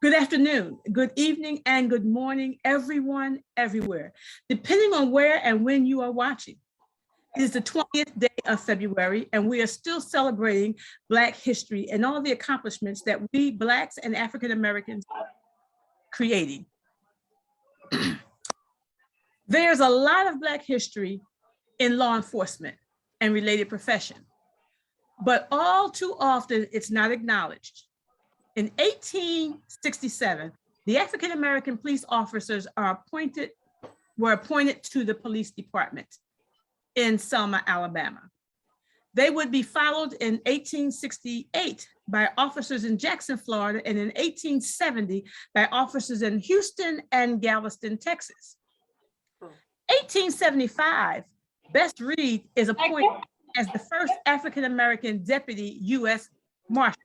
Good afternoon, good evening, and good morning, everyone, everywhere, depending on where and when you are watching. It is the 20th day of February, and we are still celebrating Black history and all the accomplishments that we Blacks and African Americans are creating. There's a lot of Black history in law enforcement and related professions, but all too often it's not acknowledged. In 1867, the African American police officers were appointed to the police department in Selma, Alabama. They would be followed in 1868 by officers in Jackson, Florida, and in 1870 by officers in Houston and Galveston, Texas. 1875, Bess Reed is appointed as the first African American deputy U.S. Marshal.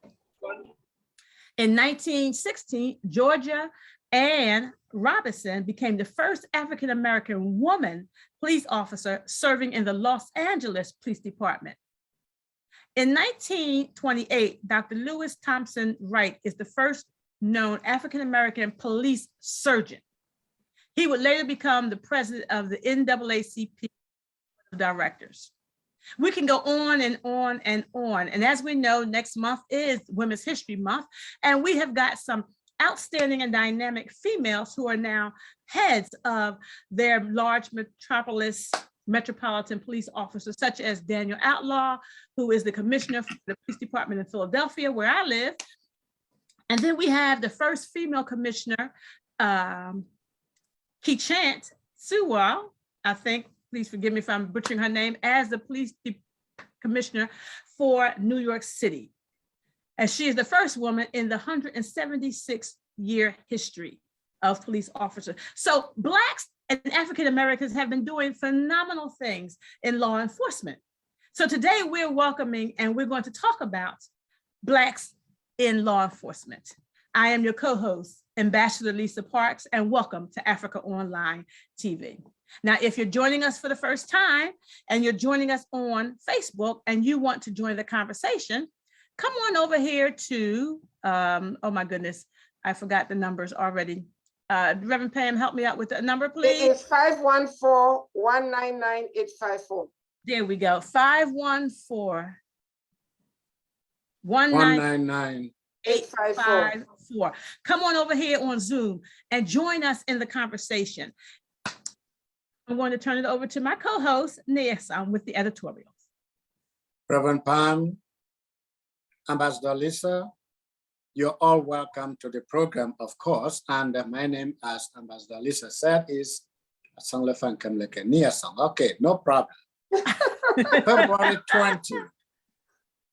In 1916, Georgia Ann Robinson became the first African-American woman police officer serving in the Los Angeles Police Department. In 1928, Dr. Lewis Thompson Wright is the first known African-American police surgeon. He would later become the president of the NAACP of directors. We can go on and on and on. And as we know, next month is Women's History Month, and we have got some outstanding and dynamic females who are now heads of their large metropolitan police officers, such as Daniel Outlaw, who is the commissioner for the police department in Philadelphia, where I live. And then we have the first female commissioner, Keechant Sewell, I think. Please forgive me if I'm butchering her name, as the police commissioner for New York City. And she is the first woman in the 176-year history of police officers. So Blacks and African Americans have been doing phenomenal things in law enforcement. So today we're welcoming and we're going to talk about Blacks in law enforcement. I am your co-host, Ambassador Lisa Parks, and welcome to Africaonline TV. Now, if you're joining us for the first time and you're joining us on Facebook and you want to join the conversation, come on over here to, oh my goodness, I forgot the numbers already. Reverend Pam, help me out with the number, please. It is 514-199-854. There we go, 514-199-854. Come on over here on Zoom and join us in the conversation. I'm going to turn it over to my co-host, Niasan, with the editorials. Reverend Pam, Ambassador Lisa, you're all welcome to the program, of course. And my name, as Ambassador Lisa said, is Asonglefac Nkemleke Niasan. Okay, no problem.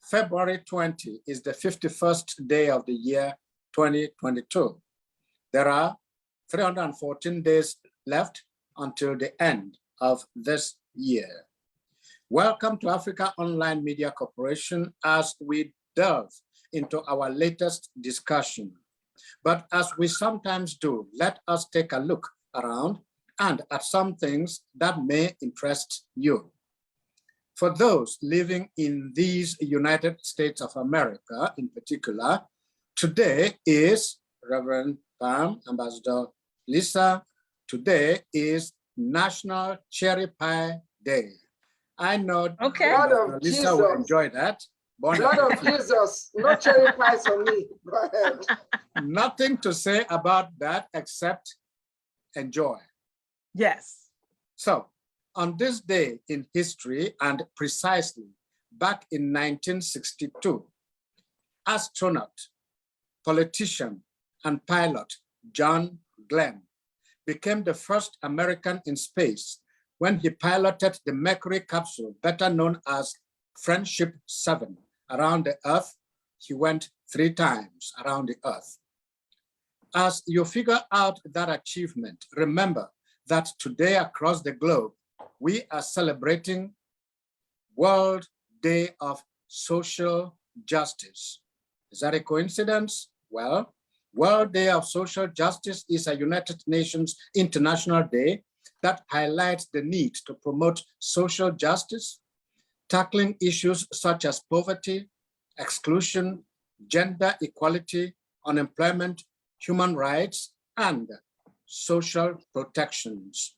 February 20 is the 51st day of the year 2022. There are 314 days left until the end of this year. Welcome to Africaonline Media Corporation as we delve into our latest discussion. But as we sometimes do, let us take a look around and at some things that may interest you. For those living in these United States of America in particular, today is, Reverend Pam, Ambassador Lisa, today is National Cherry Pie Day. I know Lisa will enjoy that. Blood of Jesus, no cherry pies for me. Go ahead. Nothing to say about that except enjoy. Yes. So on this day in history, and precisely back in 1962, astronaut, politician, and pilot John Glenn became the first American in space when he piloted the Mercury capsule, better known as Friendship 7, around the Earth. He went 3 times around the Earth. As you figure out that achievement, remember that today across the globe, we are celebrating World Day of Social Justice. Is that a coincidence? Well, World Day of Social Justice is a United Nations International Day that highlights the need to promote social justice, tackling issues such as poverty, exclusion, gender equality, unemployment, human rights, and social protections.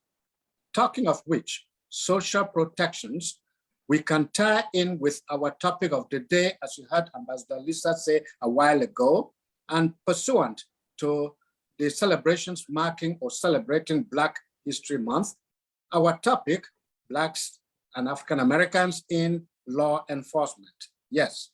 Talking of which, social protections, we can tie in with our topic of the day, as you heard Ambassador Lisa say a while ago, and pursuant to the celebrations marking or celebrating Black History Month. Our topic, Blacks and African Americans in law enforcement. Yes,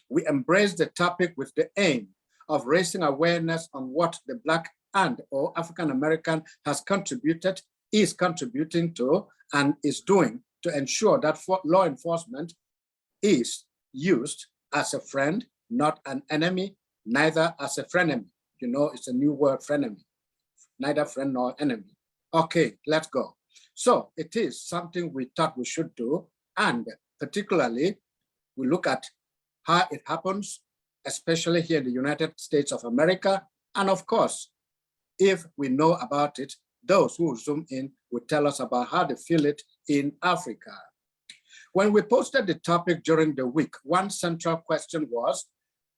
we embrace the topic with the aim of raising awareness on what the Black and or African American has contributed, is contributing to, and is doing to ensure that law enforcement is used as a friend, not an enemy, neither as a frenemy. You know, it's a new word, frenemy, neither friend nor enemy. Okay, let's go. So it is something we thought we should do, and particularly we look at how it happens, especially here in the United States of America. And of course, if we know about it, those who zoom in will tell us about how they feel it in Africa. When we posted the topic during the week, one central question was,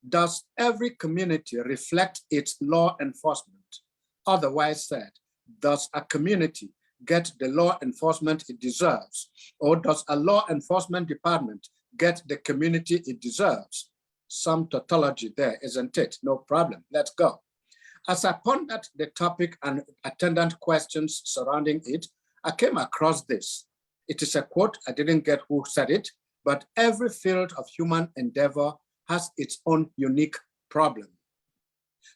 does every community reflect its law enforcement? Otherwise said, does a community get the law enforcement it deserves? Or does a law enforcement department get the community it deserves? Some tautology there, isn't it? No problem, let's go. As I pondered the topic and attendant questions surrounding it, I came across this. It is a quote, I didn't get who said it, but every field of human endeavor has its own unique problem.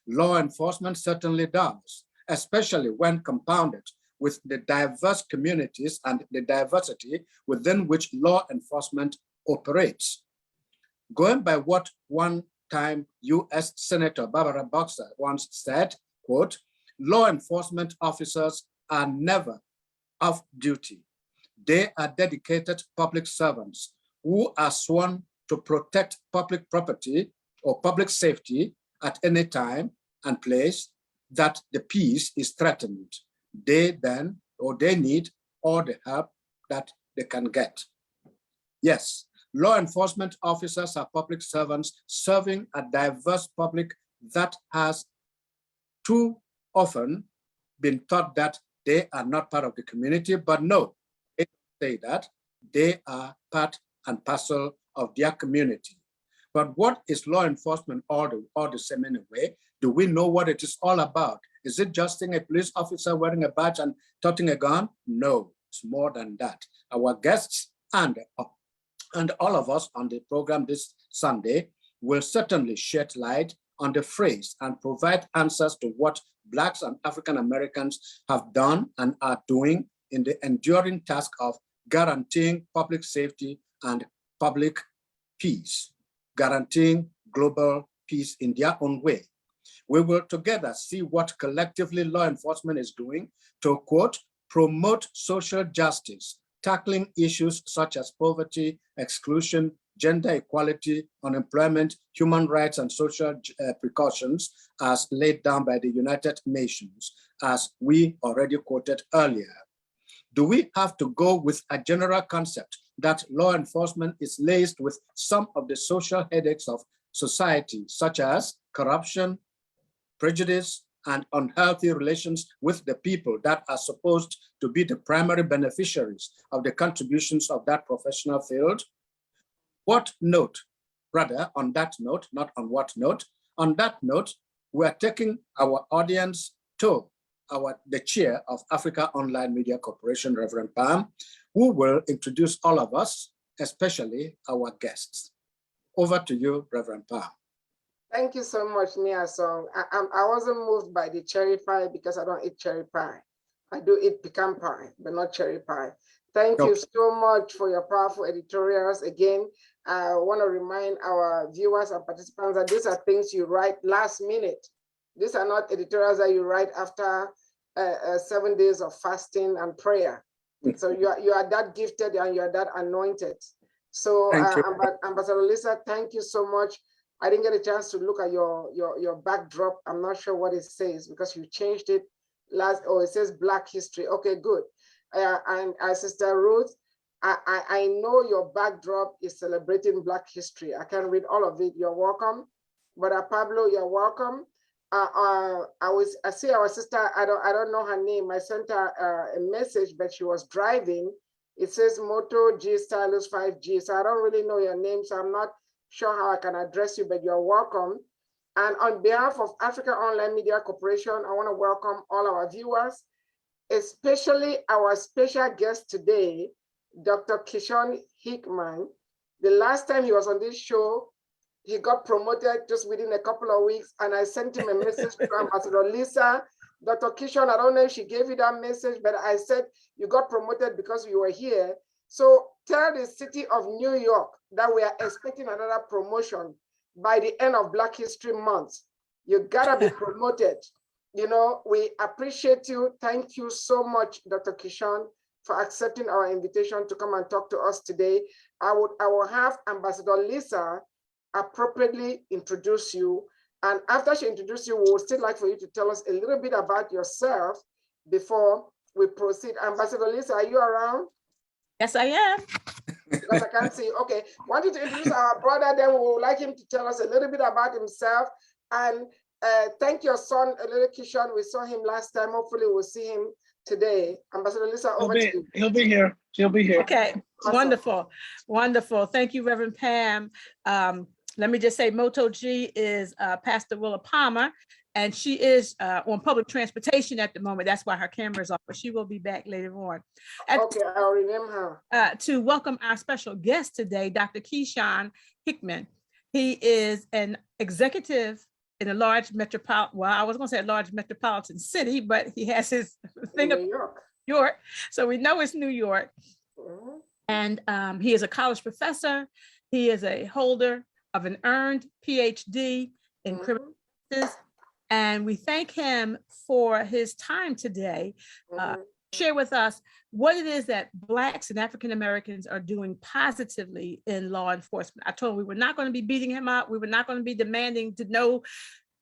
Law enforcement certainly does, especially when compounded with the diverse communities and the diversity within which law enforcement operates. Going by what one-time US Senator Barbara Boxer once said, quote, law enforcement officers are never off duty. They are dedicated public servants who are sworn to protect public property or public safety at any time and place that the peace is threatened. They need all the help that they can get. Yes, law enforcement officers are public servants serving a diverse public that has too often been thought that they are not part of the community, but no, they don't say that. They are part and parcel of their community. But what is law enforcement all the same anyway? Do we know what it is all about? Is it just seeing a police officer wearing a badge and toting a gun? No, it's more than that. Our guests and all of us on the program this Sunday will certainly shed light on the phrase and provide answers to what Blacks and African Americans have done and are doing in the enduring task of guaranteeing public safety and public peace, guaranteeing global peace in their own way. We will together see what collectively law enforcement is doing to, quote, promote social justice, tackling issues such as poverty, exclusion, gender equality, unemployment, human rights, and social precautions as laid down by the United Nations, as we already quoted earlier. Do we have to go with a general concept that law enforcement is laced with some of the social headaches of society, such as corruption, prejudice, and unhealthy relations with the people that are supposed to be the primary beneficiaries of the contributions of that professional field? What note, rather on that note, not on what note, on that note, we are taking our audience to the chair of Africaonline Media Corporation, Reverend Pam, who will introduce all of us, especially our guests. Over to you, Reverend Pam. Thank you so much, Nia Song. I wasn't moved by the cherry pie because I don't eat cherry pie. I do eat pecan pie, but not cherry pie. Thank you so much for your powerful editorials. Again, I want to remind our viewers and participants that these are things you write last minute. These are not editorials that you write after 7 days of fasting and prayer. So you are that gifted and you are that anointed. So Ambassador Lisa, thank you so much. I didn't get a chance to look at your backdrop. I'm not sure what it says because you changed it it says Black History. Okay, good. And Sister Ruth, I know your backdrop is celebrating Black history. I can't read all of it. You're welcome. But Pablo, you're welcome. I see our sister, I don't know her name. I sent her a message, but she was driving. It says Moto G Stylus 5G. So I don't really know your name, so I'm not sure how I can address you, but you're welcome. And on behalf of Africaonline Media Corporation, I want to welcome all our viewers, especially our special guest today, Dr. Kishon Hickman. The last time he was on this show, he got promoted just within a couple of weeks, and I sent him a message to Ambassador Lisa. Dr. Kishon, I don't know if she gave you that message, but I said you got promoted because you were here. So tell the city of New York that we are expecting another promotion by the end of Black History Month. You gotta be promoted. You know, we appreciate you. Thank you so much, Dr. Kishon, for accepting our invitation to come and talk to us today. I will have Ambassador Lisa appropriately introduce you. And after she introduces you, we would still like for you to tell us a little bit about yourself before we proceed. Ambassador Lisa, are you around? Yes, I am. Because I can't see. Okay, wanted to introduce our brother, then we would like him to tell us a little bit about himself. And thank your son, a little Kishon. We saw him last time. Hopefully we'll see him today. Ambassador Lisa, over to you. He'll be here. He'll be here. Okay, Awesome. wonderful, wonderful. Thank you, Reverend Pam. Let me just say, Moto G is Pastor Willa Palmer, and she is on public transportation at the moment. That's why her camera is off, but she will be back later on. Okay, I'll rename her. To welcome our special guest today, Dr. Kishon Hickman. He is an executive in a large metropolitan, well, I was gonna say a large metropolitan city, but he has his thing of New York. York, so we know it's New York. Mhm. And he is a college professor. He is a holder of an earned PhD in criminal justice. And we thank him for his time today. Share with us what it is that Blacks and African Americans are doing positively in law enforcement. I told him we were not going to be beating him up. We were not going to be demanding to know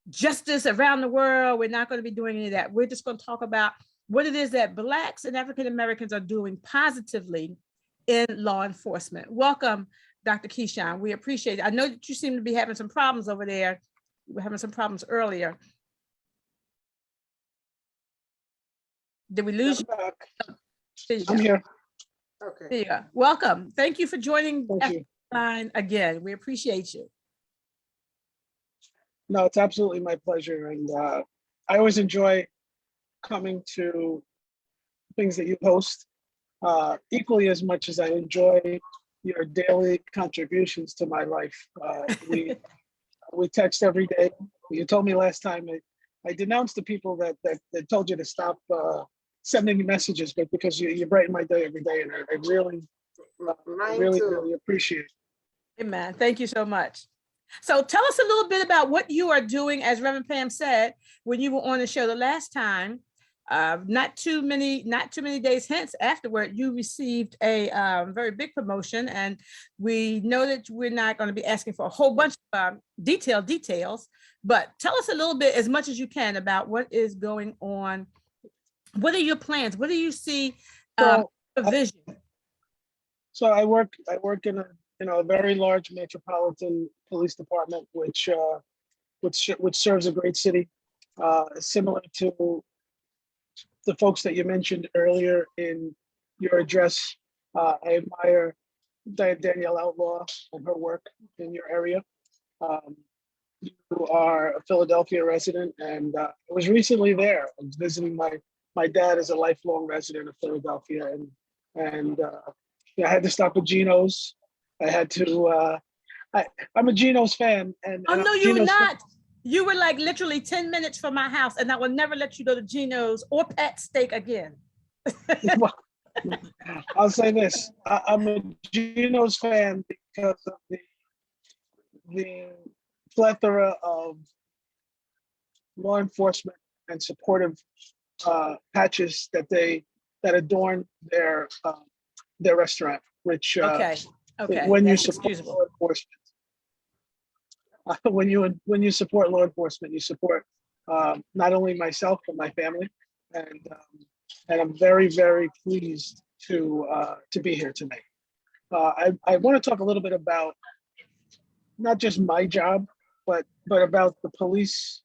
justice around the world. We're not going to be doing any of that. We're just going to talk about what it is that Blacks and African Americans are doing positively in law enforcement. Welcome, Dr. Kishon. We appreciate it. I know that you seem to be having some problems over there. You were having some problems earlier. Did we lose you? Back. There you I'm go. here. Okay. There you go. Welcome. Thank you for joining Thank you. Africaonline again. We appreciate you. No, it's absolutely my pleasure. And I always enjoy coming to things that you host equally as much as I enjoy your daily contributions to my life. We text every day. You told me last time I denounced the people that told you to stop sending me messages, but because you brighten my day every day, and I really appreciate it. Amen. Thank you so much. So tell us a little bit about what you are doing, as Reverend Pam said, when you were on the show the last time. Not too many days hence afterward, you received a very big promotion, and we know that we're not going to be asking for a whole bunch of details, but tell us a little bit, as much as you can, about what is going on. What are your plans? What do you see a vision? So I work in a very large metropolitan police department, which serves a great city, similar to the folks that you mentioned earlier in your address. I admire Danielle Outlaw and her work in your area. You are a Philadelphia resident, and I was recently there. I was visiting my dad is a lifelong resident of Philadelphia, and I had to stop at Gino's. I had to. I'm a Gino's fan, and Oh, and no, I'm a you were Gino's fan. not. You were like literally 10 minutes from my house, and I will never let you go to Gino's or Pat Steak again. Well, I'll say this: I'm a Gino's fan because of the plethora of law enforcement and supportive patches that adorn their restaurant. Which Okay. when you That's support excusable. law enforcement, when you support law enforcement, you support not only myself but my family, and I'm very, very pleased to be here tonight. I want to talk a little bit about not just my job, but about the police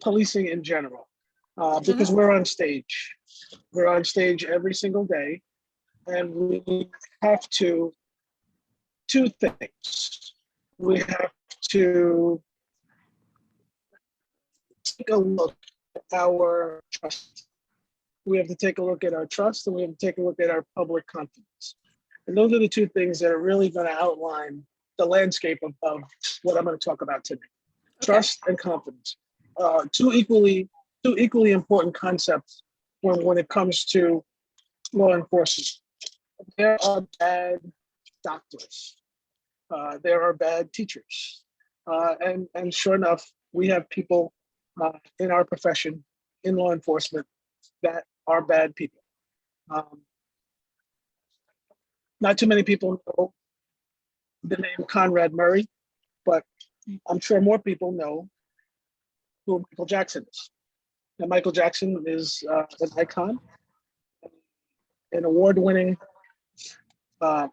policing in general, because we're on stage. We're on stage every single day, and we have to, two things. We have to take a look at our trust. We have to take a look at our trust, and we have to take a look at our public confidence. And those are the two things that are really going to outline the landscape of what I'm going to talk about today. Trust and confidence. Two equally important concepts when it comes to law enforcement. There are bad doctors. There are bad teachers. And sure enough, we have people in our profession, in law enforcement, that are bad people. Not too many people know the name Conrad Murray, but I'm sure more people know who Michael Jackson is. Now, Michael Jackson is an icon, an award-winning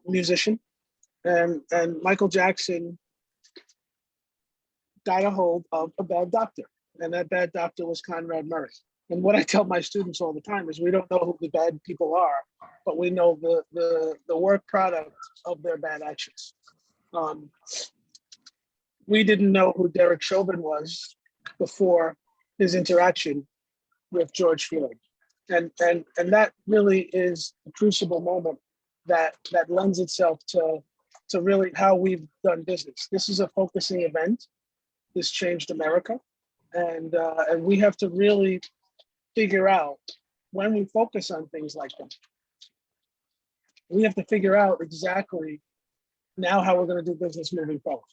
musician, and Michael Jackson got a hold of a bad doctor, and that bad doctor was Conrad Murray. And what I tell my students all the time is we don't know who the bad people are, but we know the work product of their bad actions. We didn't know who Derek Chauvin was before his interaction with George Floyd. And that really is a crucible moment that lends itself to really how we've done business. This is a focusing event. This changed America. And we have to really figure out, when we focus on things like that, we have to figure out exactly now how we're going to do business moving forward.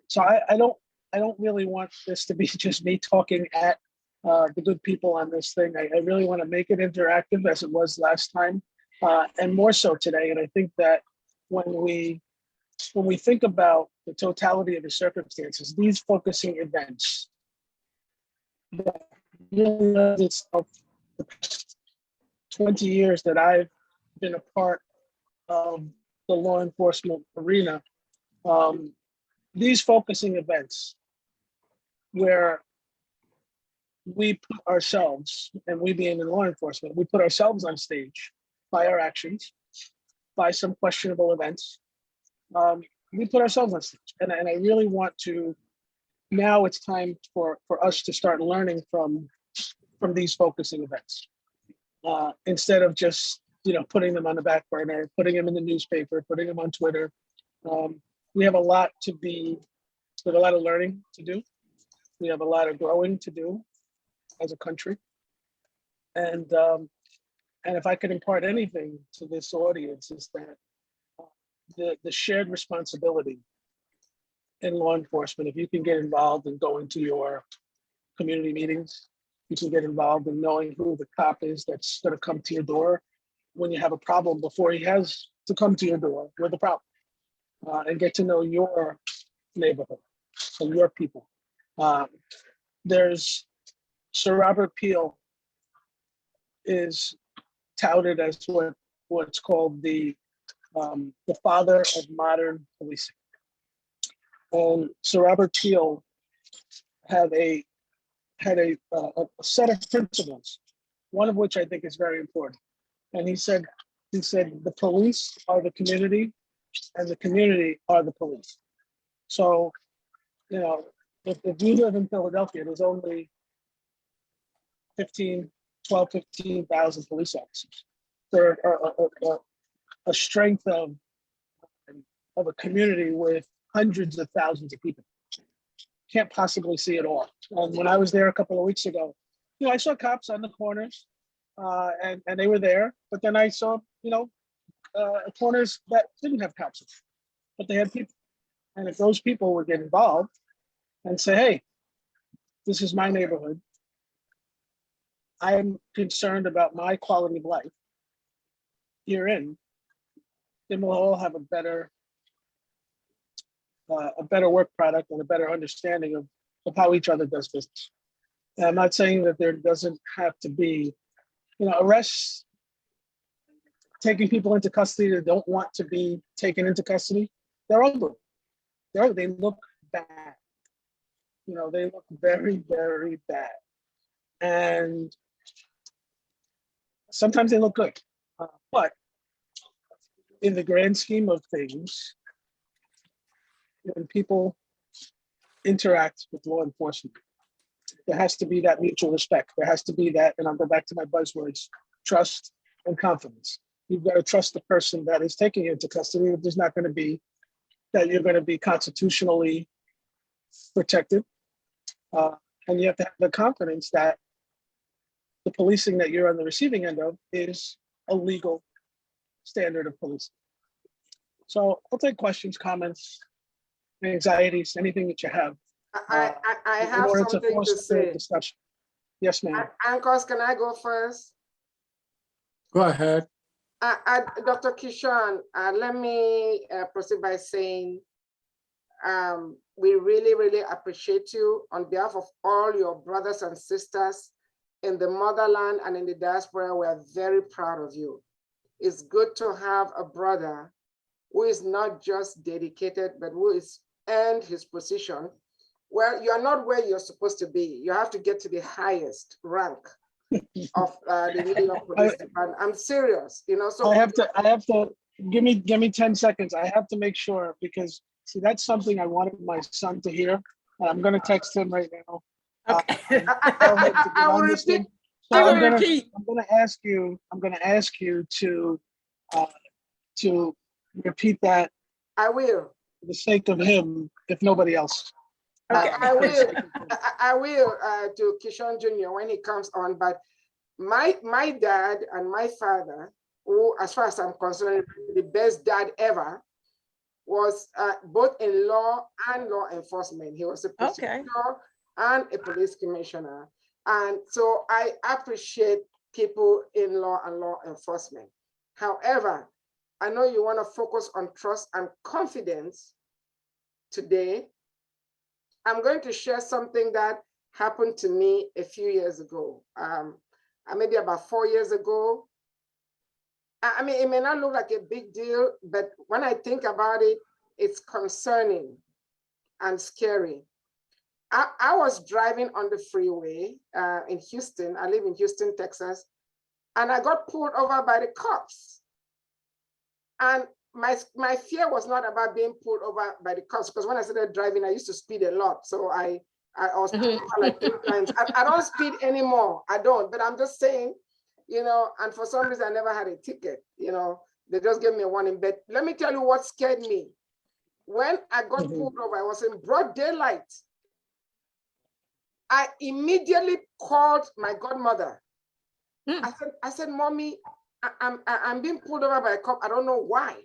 So I don't really want this to be just me talking at the good people on this thing. I really want to make it interactive as it was last time, and more so today. And I think that when we think about the totality of the circumstances, these focusing events that really lends itself the past 20 years that I've been a part of the law enforcement arena, these focusing events where we put ourselves, and we being in law enforcement, we put ourselves on stage by our actions, by some questionable events. We put ourselves on stage. And I really want to, now it's time for us to start learning from these focusing events. Instead of just, putting them on the back burner, putting them in the newspaper, putting them on Twitter. We have a lot of learning to do. We have a lot of growing to do as a country. And if I could impart anything to this audience, is that the shared responsibility in law enforcement, if you can get involved in going to your community meetings, you can get involved in knowing who the cop is that's going to come to your door when you have a problem before he has to come to your door with a problem, and get to know your neighborhood and your people. There's Sir Robert Peel is touted as what's called the father of modern policing. And Sir Robert Peel had a set of principles, one of which I think is very important. And he said, the police are the community, and the community are the police. So, if you live in Philadelphia, there's only 15,000 police officers. They're a strength of a community with hundreds of thousands of people. Can't possibly see it all. When I was there a couple of weeks ago, I saw cops on the corners, and they were there. But then I saw, corners that didn't have cops, but they had people. And if those people would get involved and say, hey, this is my neighborhood, I'm concerned about my quality of life herein, then we'll all have a better work product and a better understanding of how each other does business. And I'm not saying that there doesn't have to be, arrests, taking people into custody that don't want to be taken into custody. They're ugly. They look bad. You know, they look very, very bad. And sometimes they look good. But in the grand scheme of things, when people interact with law enforcement, there has to be that mutual respect. There has to be that, and I'll go back to my buzzwords, trust and confidence. You've got to trust the person that is taking you into custody. There's not going to be that you're going to be constitutionally protected. And you have to have the confidence that the policing that you're on the receiving end of is a legal standard of policing. So I'll take questions, comments, anxieties, anything that you have. I in have order something to foster the say. discussion. Yes, ma'am. Uncles, can I go first? Go ahead. Dr. Kishon, let me proceed by saying we really, really appreciate you on behalf of all your brothers and sisters in the motherland and in the diaspora. We are very proud of you. It's good to have a brother who is not just dedicated, but who is earned his position. Well, you are not where you're supposed to be. You have to get to the highest rank of the New York Police Department. I'm serious, you know. So I have to give me 10 seconds. I have to make sure, because see, that's something I wanted my son to hear. I'm going to text him right now. Okay. I will repeat. So I'm I'm gonna going repeat. to ask you to repeat that I will. for the sake of him, if nobody else. Okay. I will. I will to Kishon Jr. when he comes on. But my dad and my father, who, as far as I'm concerned, the best dad ever, was both in law and law enforcement. He was a prosecutor and a police commissioner. And so I appreciate people in law and law enforcement. However, I know you want to focus on trust and confidence today. I'm going to share something that happened to me a few years ago, maybe about 4 years ago. I mean, it may not look like a big deal, but when I think about it, it's concerning and scary. I was driving on the freeway in Houston. I live in Houston, Texas, and I got pulled over by the cops. And my fear was not about being pulled over by the cops, because when I started driving, I used to speed a lot. So I was pulled over like 2 times. I don't speed anymore. I don't, but I'm just saying, you know, and for some reason I never had a ticket, you know, they just gave me a warning. But let me tell you what scared me. When I got pulled over, I was in broad daylight. I immediately called my godmother. I said, Mommy, I'm being pulled over by a cop. I don't know why.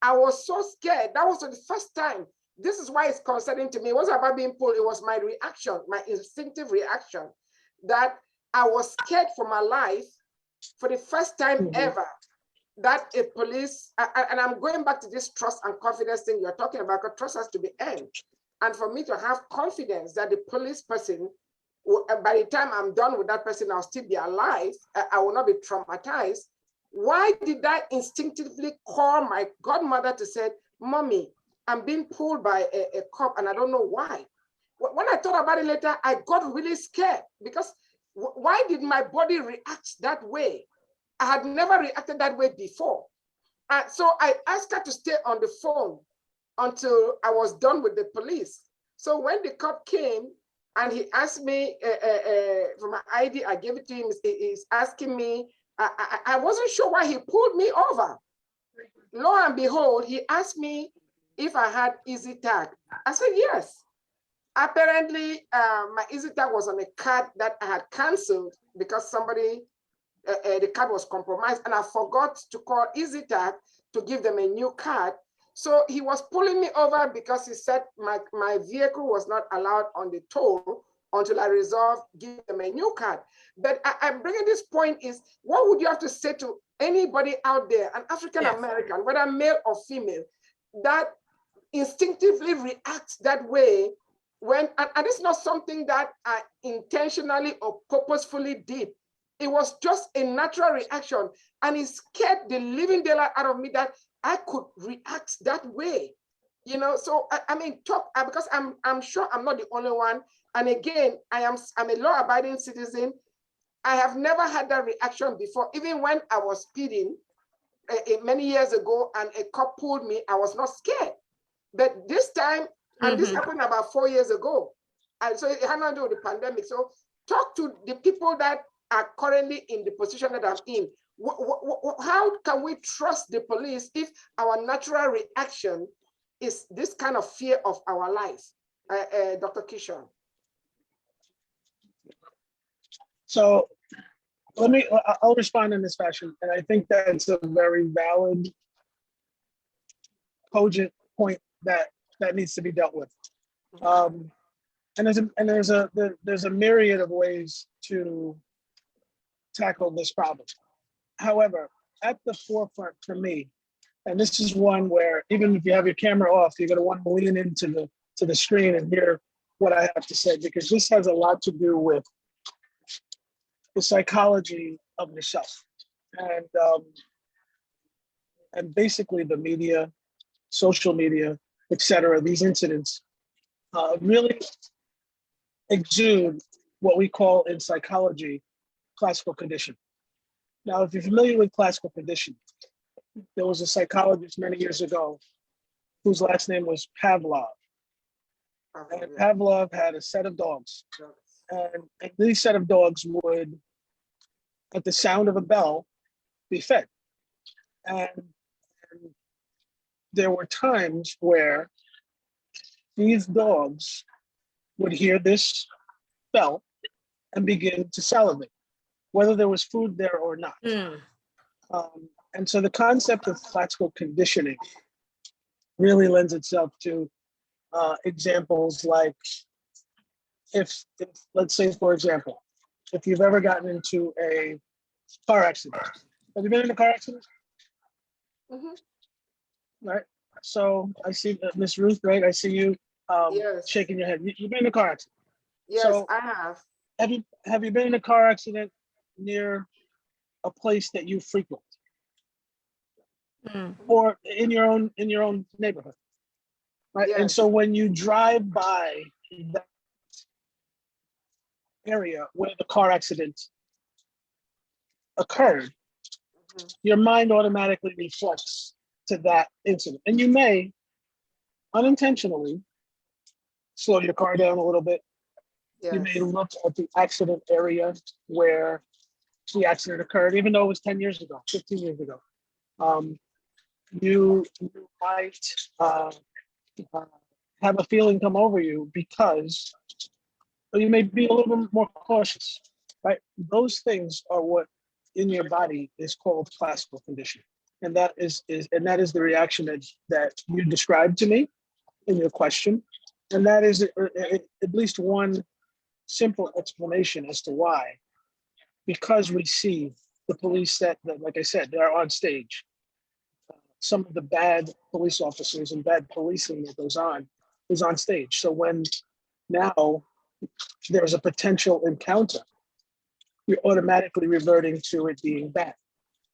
I was so scared. That was the first time. This is why it's concerning to me. It wasn't about being pulled. It was my reaction, my instinctive reaction, that I was scared for my life for the first time ever, that a police, and I'm going back to this trust and confidence thing you're talking about, because trust has to be earned. And for me to have confidence that the police person, by the time I'm done with that person, I'll still be alive, I will not be traumatized. Why did I instinctively call my godmother to say, Mommy, I'm being pulled by a cop and I don't know why? When I thought about it later, I got really scared, because why did my body react that way? I had never reacted that way before. So I asked her to stay on the phone until I was done with the police. So when the cop came and he asked me for my ID, I gave it to him. He's asking me, I wasn't sure why he pulled me over. Lo and behold, he asked me if I had easy tag. I said, yes. Apparently, my easy tag was on a card that I had canceled because somebody, the card was compromised, and I forgot to call easy tag to give them a new card. So he was pulling me over because he said my vehicle was not allowed on the toll until I resolved giving them a new card. But I'm bringing this point is, what would you have to say to anybody out there, an African American, whether male or female, that instinctively reacts that way when, and it's not something that I intentionally or purposefully did. It was just a natural reaction, and it scared the living daylight out of me that I could react that way. You know, so I mean, talk because I'm sure I'm not the only one. And again, I'm a law-abiding citizen. I have never had that reaction before. Even when I was speeding many years ago and a cop pulled me, I was not scared. But this time, and this happened about 4 years ago, and so it had nothing to do with the pandemic. So talk to the people that are currently in the position that I'm in. How can we trust the police if our natural reaction is this kind of fear of our life? Dr. Kishon. So I'll respond in this fashion. And I think that's a very valid, cogent point that needs to be dealt with. And there's a myriad of ways to tackle this problem. However, at the forefront for me, and this is one where even if you have your camera off, you're going to want to lean into the screen and hear what I have to say, because this has a lot to do with the psychology of yourself, and basically the media, social media, etc. These incidents really exude what we call in psychology classical condition. Now, if you're familiar with classical condition, there was a psychologist many years ago whose last name was Pavlov. And Pavlov had a set of dogs. And these set of dogs would, at the sound of a bell, be fed. And there were times where these dogs would hear this bell and begin to salivate, whether there was food there or not. And so the concept of classical conditioning really lends itself to examples like if let's say, for example, if you've ever gotten into a car accident. Have you been in a car accident? Right. So I see Miss Ruth, right? I see you Yes. shaking your head. You've been in a car accident. Yes, So, I have. Have you been in a car accident near a place that you frequent, or in your own neighborhood, right? Yes. And so when you drive by that area where the car accident occurred, your mind automatically reflects to that incident, and you may unintentionally slow your car down a little bit. Yes. You may look at the accident area where the accident occurred, even though it was 10 years ago, 15 years ago. You might have a feeling come over you because you may be a little bit more cautious, right? Those things are what in your body is called classical conditioning. And that is the reaction that you described to me in your question. And that is at least one simple explanation as to why. Because we see the police that, like I said, they're on stage. Some of the bad police officers and bad policing that goes on is on stage. So when now there's a potential encounter, you're automatically reverting to it being bad.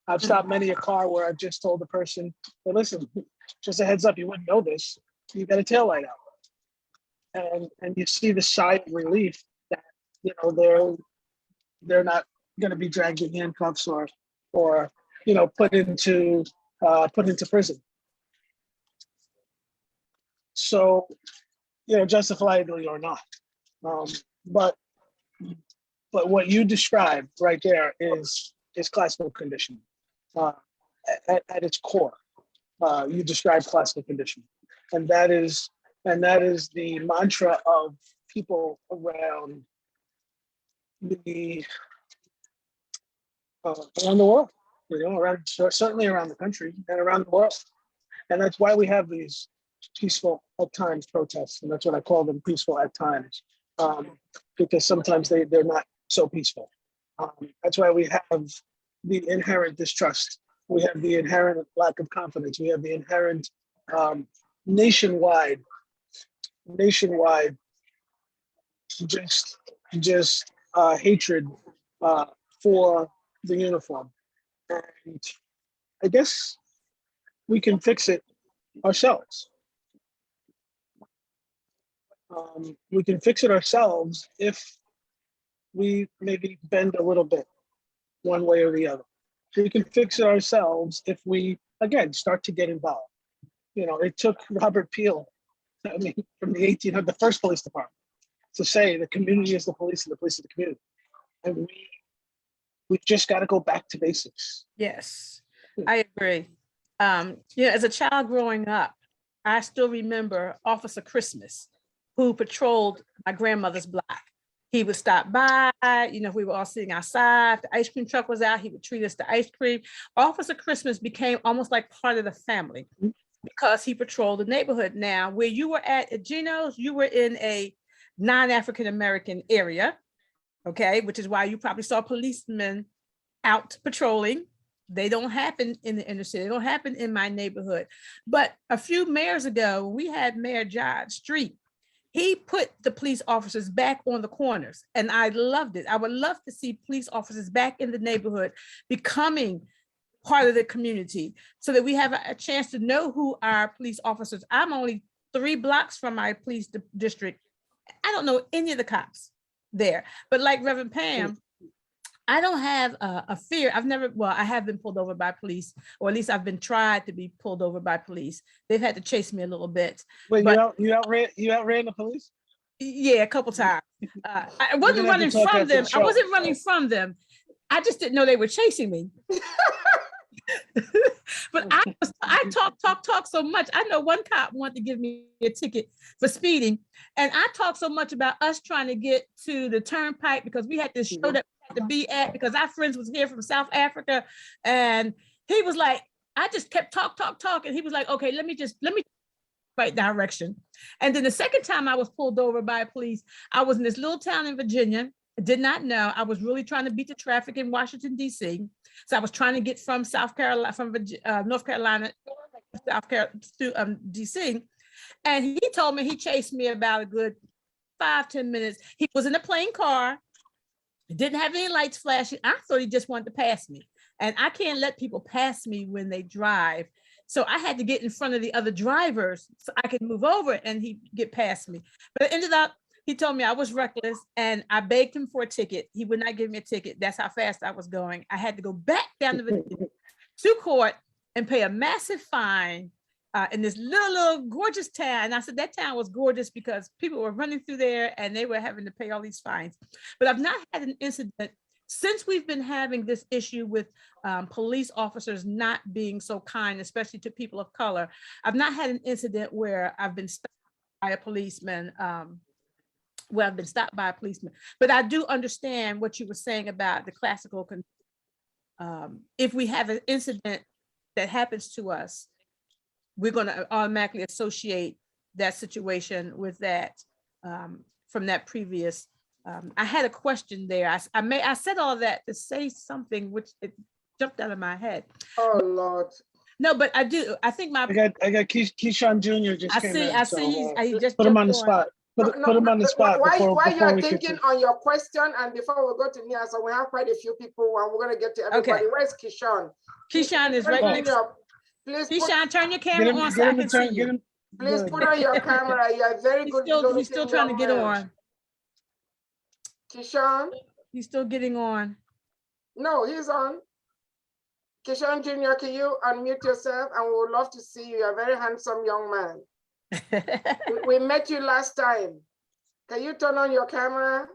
I've stopped many a car where I've just told the person, hey, listen, just a heads up, you wouldn't know this. You got a taillight out. And you see the sigh of relief that, you know, they're not going to be dragged in handcuffs or put into prison. So, justifiably or not. But what you described right there is classical conditioning. At its core, you describe classical conditioning, and that is the mantra of people around around the world, certainly around the country and around the world. And that's why we have these peaceful at times protests. And that's what I call them, peaceful at times, because sometimes they're not so peaceful. That's why we have the inherent distrust. We have the inherent lack of confidence. We have the inherent nationwide, just hatred for the uniform. And I guess we can fix it ourselves. We can fix it ourselves if we maybe bend a little bit one way or the other. We can fix it ourselves if we, again, start to get involved. You know, it took Robert Peel, I mean, from the 1800s, the first police department, to say the community is the police and the police is the community. And we just got to go back to basics. Yes, I agree. As a child growing up, I still remember Officer Christmas, who patrolled my grandmother's block. He would stop by, we were all sitting outside, the ice cream truck was out, he would treat us to ice cream. Officer Christmas became almost like part of the family because he patrolled the neighborhood. Now, where you were at Geno's, you were in a non-African American area, okay, which is why you probably saw policemen out patrolling. They don't happen in the inner city. They don't happen in my neighborhood. But a few mayors ago, we had Mayor John Street. He put the police officers back on the corners, and I loved it. I would love to see police officers back in the neighborhood becoming part of the community so that we have a chance to know who our police officers. I'm only 3 blocks from my police district. I don't know any of the cops there, but like Reverend Pam, I don't have a fear. I have been pulled over by police, or at least I've been tried to be pulled over by police. They've had to chase me a little bit. Wait, but, you outran the police? Yeah, a couple times. I wasn't running from them. I wasn't running from them. I just didn't know they were chasing me. But I talk so much. I know one cop wanted to give me a ticket for speeding, and I talked so much about us trying to get to the turnpike because we had this show that we had to be at because our friends was here from South Africa, and he was like, I just kept talking. He was like, okay, let me right direction. And then the second time I was pulled over by police, I was in this little town in Virginia. I did not know. I was really trying to beat the traffic in Washington, D.C. So I was trying to get from North Carolina, to D.C. And he told me he chased me about a good 5-10 minutes. He was in a plain car. He didn't have any lights flashing. I thought he just wanted to pass me. And I can't let people pass me when they drive. So I had to get in front of the other drivers so I could move over and he get past me. But it ended up, he told me I was reckless and I begged him for a ticket. He would not give me a ticket. That's how fast I was going. I had to go back down to court and pay a massive fine in this little gorgeous town. And I said that town was gorgeous because people were running through there and they were having to pay all these fines. But I've not had an incident since we've been having this issue with police officers not being so kind, especially to people of color. I've not had an incident where I've been stopped by a policeman, but I do understand what you were saying about the classical. If we have an incident that happens to us, we're going to automatically associate that situation with that from that previous. I had a question there. I said all that to say something which it jumped out of my head. Oh Lord. No, but I do. I think I got Keyshawn Jr. just came in. I see. He just put him on the spot. Put him on the spot. Why you're thinking on your question, and before we go to Nia, so we have quite a few people, and we're gonna get to everybody. Okay. Where's Keyshawn? Keyshawn is right next. Please, Keyshawn, turn your camera on so I can see you. Please put on your camera. You're very good. He's still trying to get on. Keyshawn? He's still getting on. No, he's on. Keyshawn Jr., can you unmute yourself? And we would love to see you. You're a very handsome young man. we met you last time. Can you turn on your camera?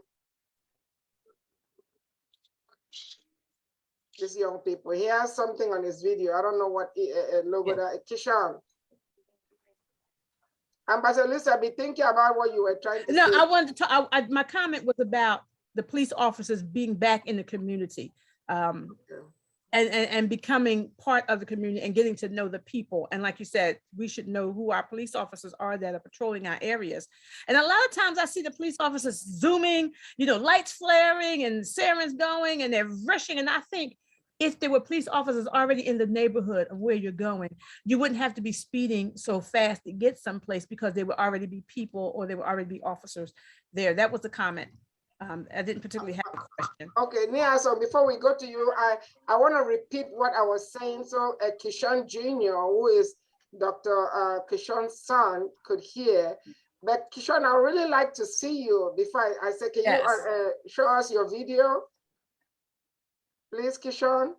These young people. He has something on his video. I don't know what logo that. Keyshawn. Ambassador Lisa, be thinking about what you were trying to say. No, I wanted to talk. My comment was about the police officers being back in the community and becoming part of the community and getting to know the people. And like you said, we should know who our police officers are that are patrolling our areas. And a lot of times I see the police officers zooming, lights flaring and sirens going and they're rushing. And I think if there were police officers already in the neighborhood of where you're going, you wouldn't have to be speeding so fast to get someplace because there would already be people or there would already be officers there. That was the comment. I didn't particularly have a question. Okay, Nia, so before we go to you, I want to repeat what I was saying. So Keyshawn Jr., who is Dr. Keyshawn's son, could hear. But Kishon, I would really like to see you before I say, can Yes. you show us your video? Please, Kishon.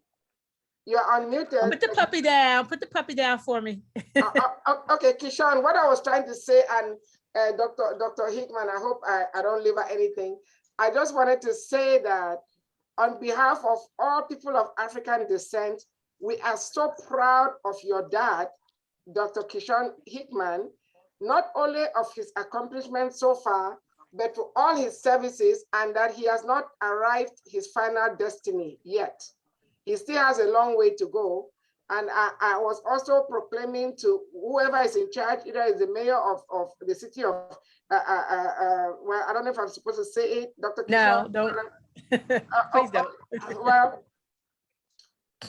You're unmuted. Put the puppy down. Put the puppy down for me. Okay, Kishon, what I was trying to say, and Dr. Hickman, I hope I don't leave out anything. I just wanted to say that on behalf of all people of African descent, we are so proud of your dad, Dr. Kishon Hickman, not only of his accomplishments so far, but for all his services, and that he has not arrived his final destiny yet. He still has a long way to go. And I was also proclaiming to whoever is in charge, either is the mayor of the city of, well, I don't know if I'm supposed to say it, Dr. No, Kishon. don't. Please don't. Well,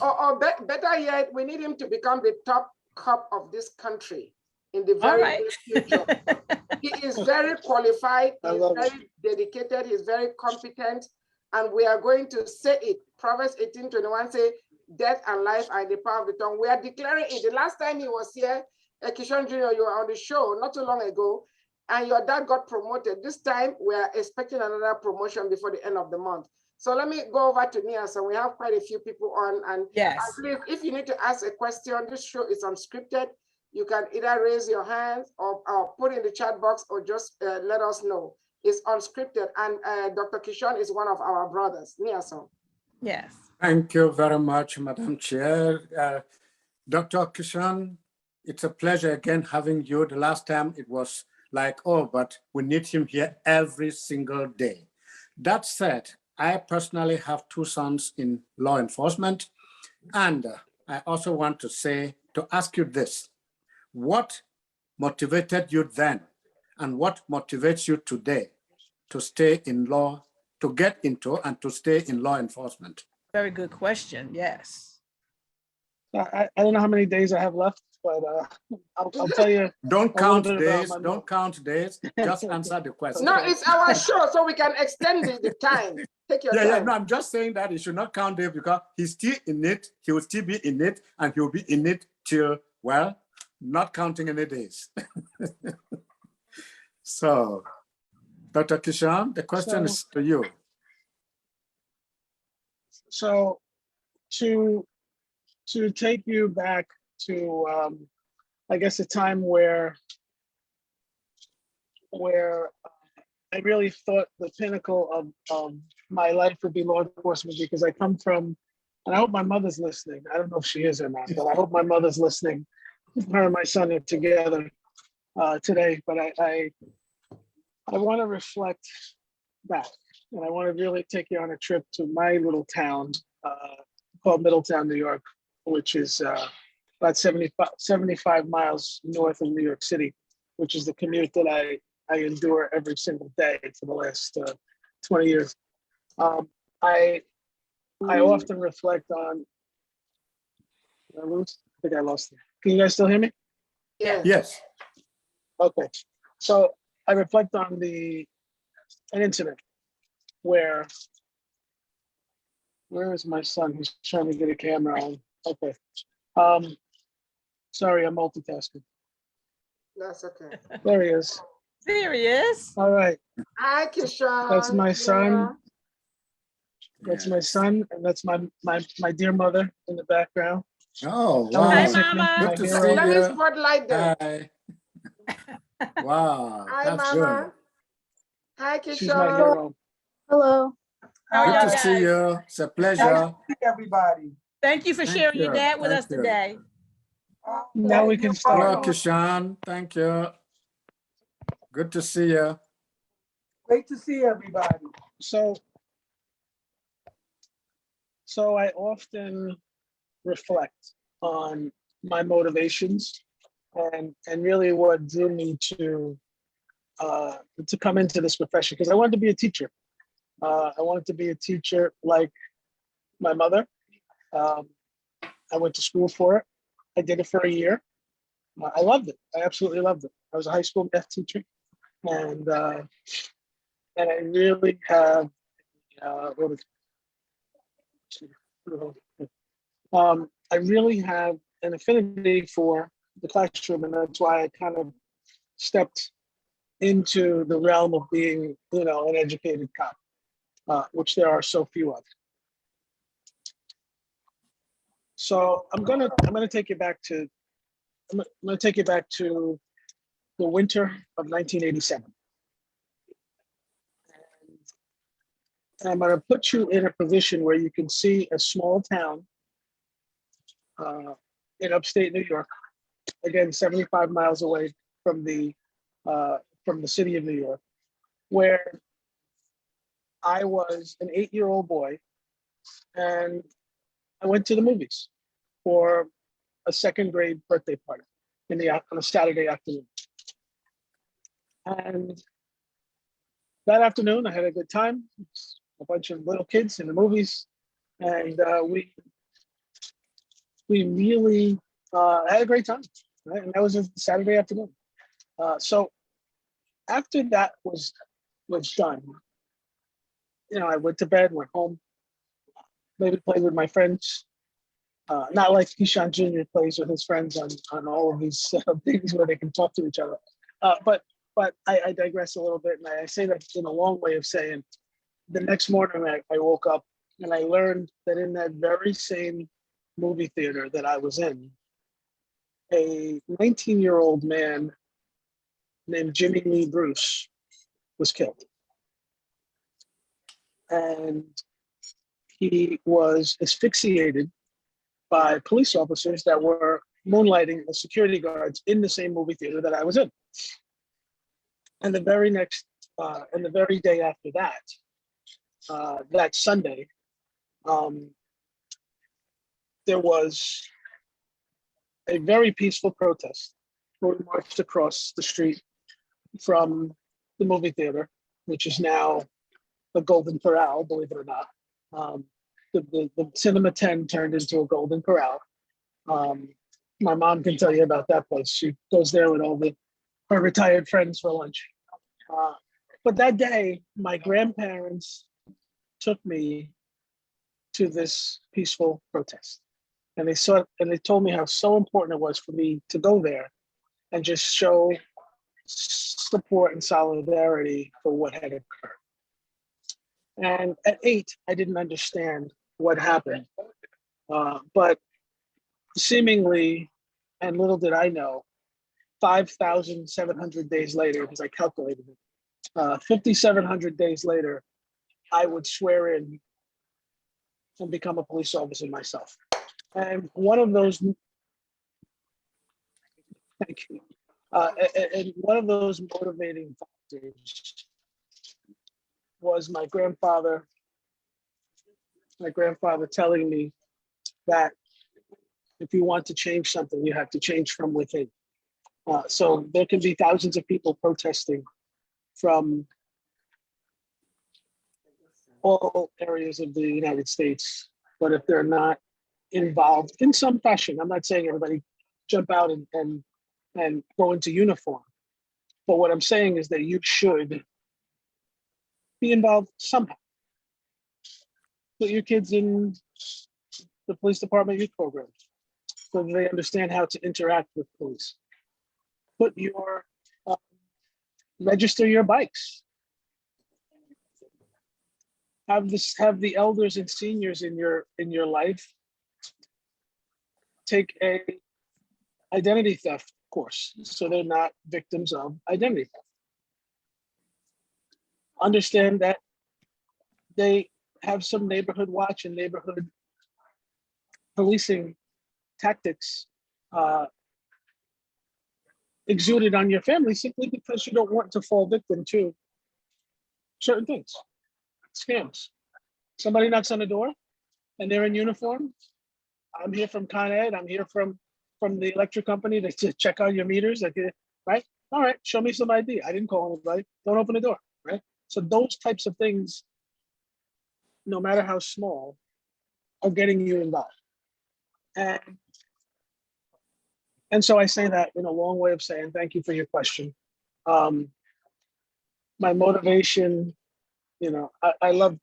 or better yet, we need him to become the top cop of this country in the very near future. He is very qualified, he's very dedicated, he's very competent, and we are going to say it. Proverbs 18:21 say, death and life are in the power of the tongue. We are declaring it. The last time he was here, Kishon Jr., you were on the show not too long ago, and your dad got promoted. This time, we are expecting another promotion before the end of the month. So let me go over to Nia. So we have quite a few people on, and Yes. please, if you need to ask a question, this show is unscripted. You can either raise your hand or put in the chat box, or just let us know. It's unscripted, and Dr. Kishon is one of our brothers. Nia, so. Yes. Thank you very much, Madam Chair. Dr. Kishon, it's a pleasure again having you. The last time it was like, oh, but we need him here every single day. That said, I personally have two sons in law enforcement, and I also want to ask you this. What motivated you then, and what motivates you today to stay in law, to get into and to stay in law enforcement? Very good question. Yes. I don't know how many days I have left, but I'll tell you. Don't a little count bit about days, my don't mom. count days, just answer the question. No, it's our show, so we can extend the time. Take your time. No, I'm just saying that you should not count days because he's still in it, he will still be in it, and he'll be in it till, well, not counting any days. So, Dr. Kishon, the question is to you. So to take you back to, I guess, a time where I really thought the pinnacle of my life would be law enforcement, because I come from, and I hope my mother's listening. I don't know if she is or not, but I hope my mother's listening. Her and my son are together today, but I want to reflect back, and I want to really take you on a trip to my little town called Middletown, New York, which is about 75 miles north of New York City, which is the commute that I endure every single day for the last 20 years. I often reflect on, I think I lost it. Can you guys still hear me? Yeah. Yes. Okay. So I reflect on an incident where is my son? He's trying to get a camera on. Okay. Sorry, I'm multitasking. That's okay. There he is. There he is. All right. Hi, Kishon. That's my son. That's my son, and that's my dear mother in the background. Oh, Hi, wow. Mama. Good to see Let me you. spotlight them. Hi. Wow, Hi, that's Mama. good. Hi, She's my Kishon. hero. Hello. How are Good y'all to see guys? you. It's a Nice pleasure. to see everybody. Thank you for Thank sharing your you. dad with Thank us you. today. Now we can You're start. Hello, welcome. Kishan. Thank you. Good to see you. Great to see everybody. So I often reflect on my motivations and really what drew me to come into this profession, because I wanted to be a teacher. I wanted to be a teacher like my mother. I went to school for it. I did it for a year. I loved it. I absolutely loved it. I was a high school math teacher, and I really have I really have an affinity for the classroom, and that's why I kind of stepped into the realm of being, an educated cop, which there are so few of. So I'm gonna take you back to the winter of 1987. And I'm gonna put you in a position where you can see a small town in upstate New York, again 75 miles away from the city of New York, where I was an 8-year-old boy, and I went to the movies for a second grade birthday party on a Saturday afternoon. And that afternoon, I had a good time. A bunch of little kids in the movies, and we really had a great time. Right? And that was a Saturday afternoon. So after that was done, I went to bed, went home, maybe played with my friends. Not like Keyshawn Jr. plays with his friends on all of these things where they can talk to each other. But I digress a little bit, and I say that in a long way of saying, the next morning I woke up and I learned that in that very same movie theater that I was in, a 19-year-old man named Jimmy Lee Bruce was killed. And he was asphyxiated by police officers that were moonlighting as security guards in the same movie theater that I was in. And the very day after that, that Sunday, there was a very peaceful protest where we marched across the street from the movie theater, which is now the Golden Corral, believe it or not. The Cinema 10 turned into a Golden Corral. My mom can tell you about that place. She goes there with all her retired friends for lunch. But that day, my grandparents took me to this peaceful protest. And they told me how so important it was for me to go there and just show support and solidarity for what had occurred. And at 8, I didn't understand what happened. But seemingly, and little did I know, 5,700 days later, because I calculated it, 5,700 days later, I would swear in and become a police officer myself. And one of those, thank you. And one of those motivating factors was my grandfather telling me that if you want to change something, you have to change from within. So there can be thousands of people protesting from all areas of the United States, but if they're not involved in some fashion, I'm not saying everybody jump out and go into uniform, but what I'm saying is that you should be involved somehow. Put your kids in the police department youth programs so that they understand how to interact with police. Register your bikes. Have the elders and seniors in your life take a identity theft course so they're not victims of identity theft. Understand that they have some neighborhood watch and neighborhood policing tactics exuded on your family simply because you don't want to fall victim to certain things, scams. Somebody knocks on the door and they're in uniform. I'm here from Con Ed. I'm here from the electric company to check on your meters. Right? All right, show me some ID. I didn't call anybody. Don't open the door, right? So those types of things, no matter how small, are getting you involved. And so I say that in a long way of saying thank you for your question. My motivation, I love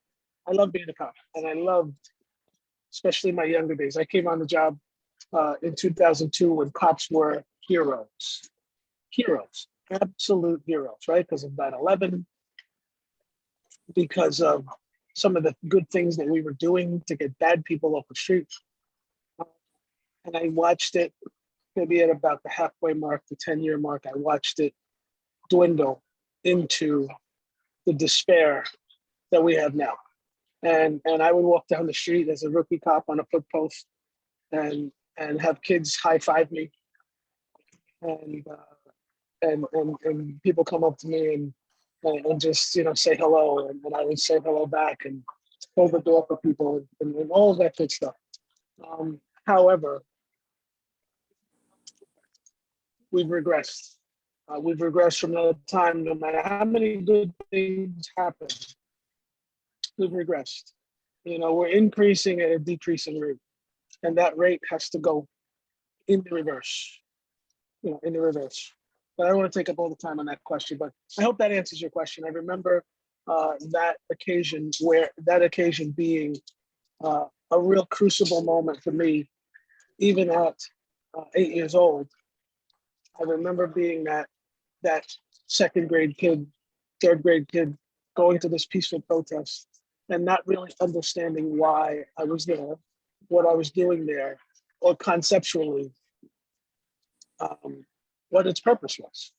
being a cop, and I loved, especially my younger days. I came on the job in 2002 when cops were heroes. absolute heroes, right? Because of 9/11, because of some of the good things that we were doing to get bad people off the street. And I watched it maybe at about the halfway mark, the 10-year mark, I watched it dwindle into the despair that we have now. And I would walk down the street as a rookie cop on a foot post and have kids high five me. And people come up to me and just, say hello. And I would say hello back and hold the door for people and all of that good stuff. However, we've regressed. We've regressed from the time, no matter how many good things happen, we've regressed. We're increasing at a decreasing rate. And that rate has to go in the reverse, in the reverse. But I don't want to take up all the time on that question, but I hope that answers your question. I remember that occasion being a real crucible moment for me, even at 8 years old. I remember being that second grade kid, third grade kid, going to this peaceful protest and not really understanding why I was there, what I was doing there, or conceptually what its purpose was.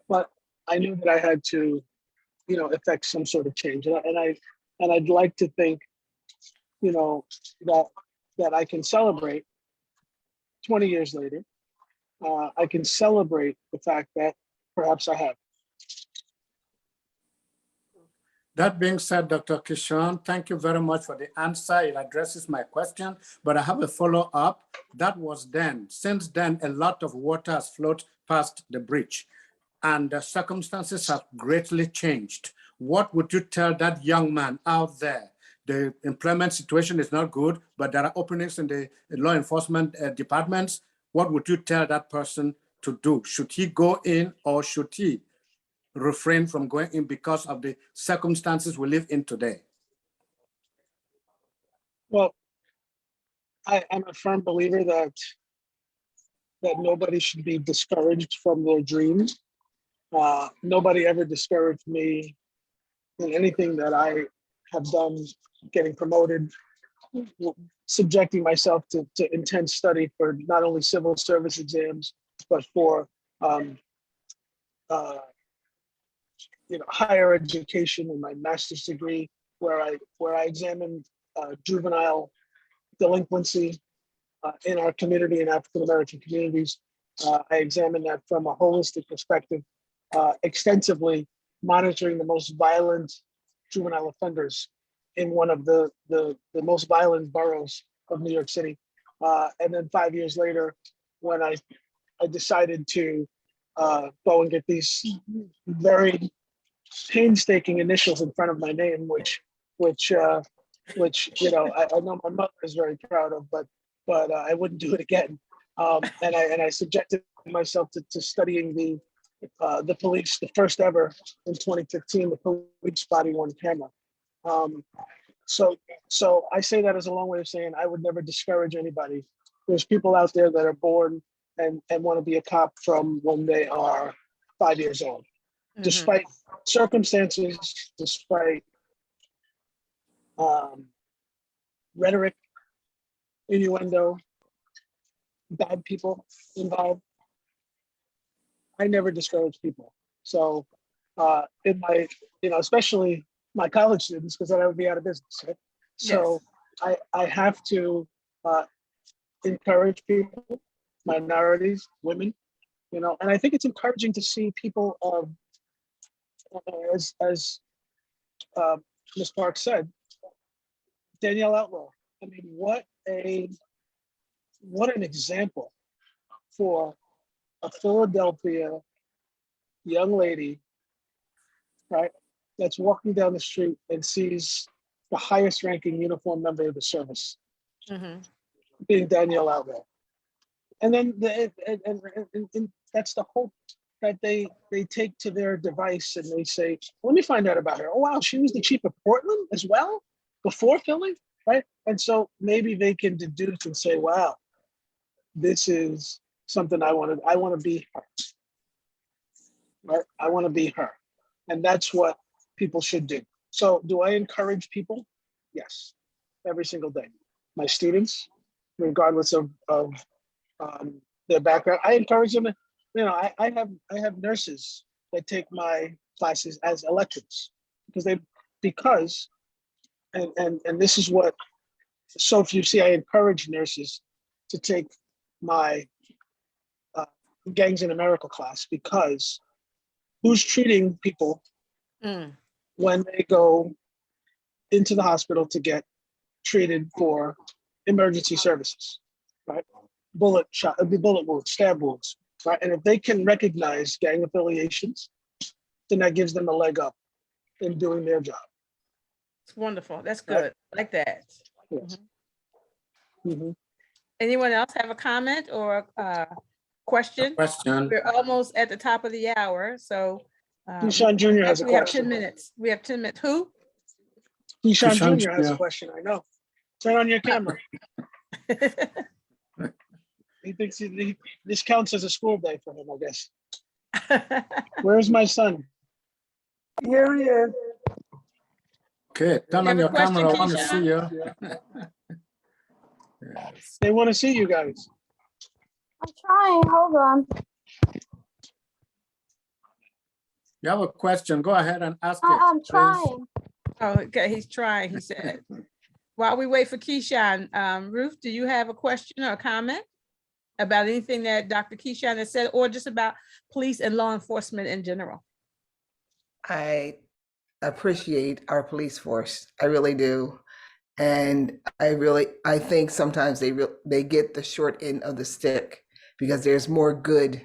But I knew that I had to, affect some sort of change, and I'd like to think, that I can celebrate 20 years later. I can celebrate the fact that perhaps I have. That being said, Dr. Kishon, thank you very much for the answer. It addresses my question, but I have a follow-up. That was then. Since then, a lot of water has flowed past the bridge, and the circumstances have greatly changed. What would you tell that young man out there? The employment situation is not good, but there are openings in the law enforcement departments. What would you tell that person to do? Should he go in, or should he refrain from going in because of the circumstances we live in today? Well, I'm a firm believer that nobody should be discouraged from their dreams. Nobody ever discouraged me in anything that I have done, getting promoted, subjecting myself to intense study for not only civil service exams, but for higher education in my master's degree, where I examined juvenile delinquency in our community, in African American communities. I examined that from a holistic perspective, extensively monitoring the most violent juvenile offenders in one of the most violent boroughs of New York City. And then 5 years later, when I decided to go and get these very painstaking initials in front of my name, which I know my mother is very proud of, but I wouldn't do it again. And I subjected myself to studying the police, the first ever in 2015, the police body worn camera. So I say that as a long way of saying I would never discourage anybody. There's people out there that are born and want to be a cop from when they are 5 years old. Mm-hmm. Despite circumstances, despite rhetoric, innuendo, bad people involved, I never discourage people. So in my, especially my college students, because then I would be out of business. Right? So yes. I have to encourage people, minorities, women, and I think it's encouraging to see people as Ms. Park said, Danielle Outlaw. I mean, what an example for a Philadelphia young lady, right, that's walking down the street and sees the highest ranking uniformed member of the service, being Danielle Outlaw. And then and that's the hope that they take to their device, and they say, let me find out about her. Oh, wow, she was the chief of Portland as well before Philly, right? And so maybe they can deduce and say, wow, this is something I want to be her. right? I want to be her. And that's what people should do. So do I encourage people? Yes, every single day. My students, regardless of their background, I encourage them. I have nurses that take my classes as electives because and this is what, so if you see, I encourage nurses to take my Gangs in America class, because who's treating people Mm, when they go into the hospital to get treated for emergency services, right? Bullet wounds, stab wounds, right? And if they can recognize gang affiliations, then that gives them a leg up in doing their job. it's wonderful. That's Right. good. I like that. Yes. Mhm. Mhm. Anyone else have a comment or a question? Question. We're almost at the top of the hour, so. Keyshawn Jr. has a We have 10 question. minutes. We have 10 minutes. Who? Keyshawn Keyshawn Jr. has a Jr. question, I know. Turn on your camera. He thinks this counts as a school day for him, I guess. Where's my son? Here he is. Okay, turn You on have a your question, camera. I want to Keyshawn? see you. Yes. They want to see you guys. I'm trying. Hold on. You have a question, go ahead and ask it. I'm please. trying. Oh, okay, he's trying, he said. While we wait for Keyshawn, Ruth, do you have a question or a comment about anything that Dr. Keyshawn has said, or just about police and law enforcement in general? I appreciate our police force. I really do. And I think sometimes they get the short end of the stick because there's more good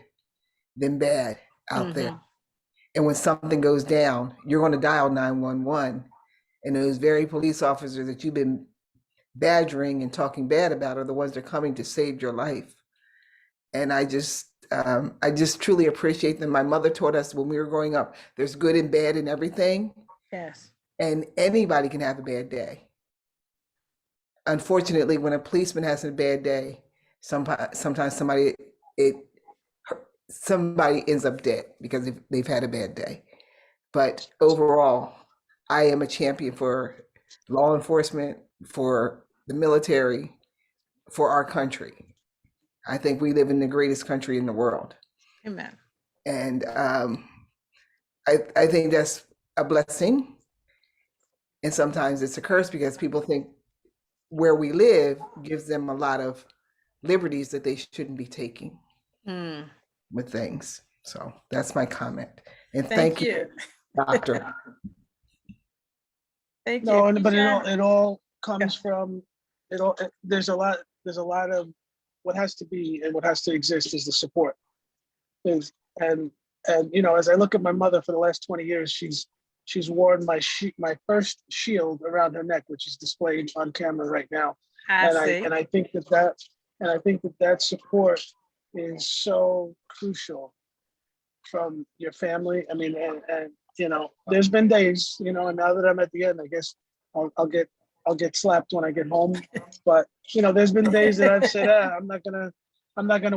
than bad out there. And when something goes down, you're going to dial 911. And those very police officers that you've been badgering and talking bad about are the ones that are coming to save your life. And I just truly appreciate them. My mother taught us when we were growing up, there's good and bad in everything. Yes. And anybody can have a bad day. Unfortunately, when a policeman has a bad day, sometimes somebody ends up dead because they've had a bad day. But overall, I am a champion for law enforcement, for the military, for our country. I think we live in the greatest country in the world. Amen. And I think that's a blessing. And sometimes it's a curse because people think where we live gives them a lot of liberties that they shouldn't be taking with things. So that's my comment. And Thank you. Doctor. Thank you. No, but Keyshawn? it all comes from it all. There's a lot of what has to be and what has to exist is the support. And as I look at my mother for the last 20 years, she's worn my first shield around her neck, which is displayed on camera right now. I think that support is so crucial from your family. I mean, and there's been days, and now that I'm at the end, I guess I'll get slapped when I get home. But there's been days that I've said, I'm not gonna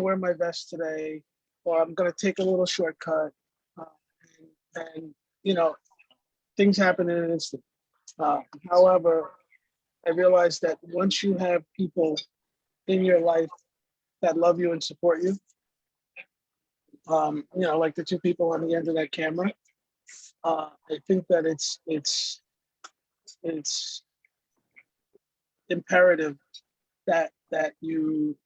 wear my vest today, or I'm gonna take a little shortcut, and things happen in an instant. However, I realized that once you have people in your life that love you and support you, like the two people on the end of that camera, I think that it's imperative that you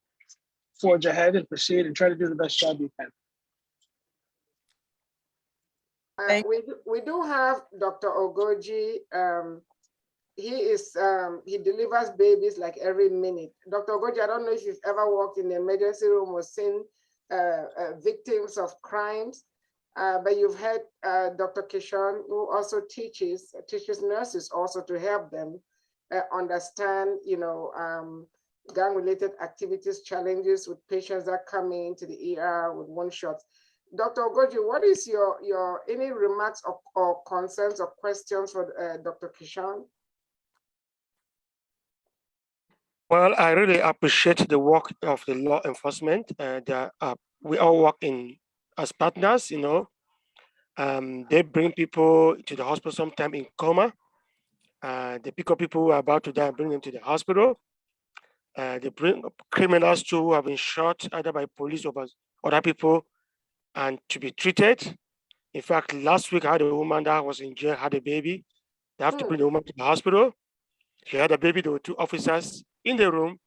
forge ahead and proceed and try to do the best job you can. We do have Dr. Ogoji. He delivers babies like every minute. Dr. Ogoji, I don't know if you've ever walked in the emergency room or seen victims of crimes, but you've had Dr. Kishon, who also teaches nurses also to help them understand, gang-related activities, challenges with patients that come into the ER with one shot. Dr. Ogoji, what is your any remarks or concerns or questions for Dr. Kishon? Well, I really appreciate the work of the law enforcement. We all work as partners, They bring people to the hospital sometime in coma. They pick up people who are about to die and bring them to the hospital. They bring criminals too who have been shot either by police or by other people and to be treated. In fact, last week I had a woman that was in jail, had a baby. They have to bring the woman to the hospital. She had a baby. There were 2 officers in the room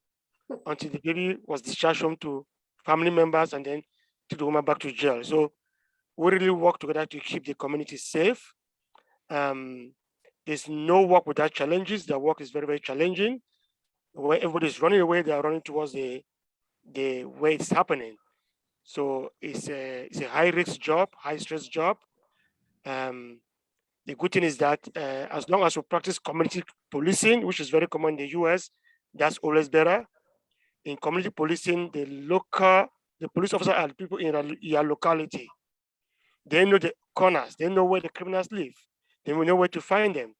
until the baby was discharged home to family members and then took the woman back to jail. So we really work together to keep the community safe. There's no work without challenges. The work is very, very challenging. Where everybody's running away, they are running towards the way it's happening. So it's a high risk job, high stress job. The good thing is that as long as we practice community policing, which is very common in the US, that's always better. In community policing, the police officer are the people in your locality. They know the corners, they know where the criminals live, they will know where to find them.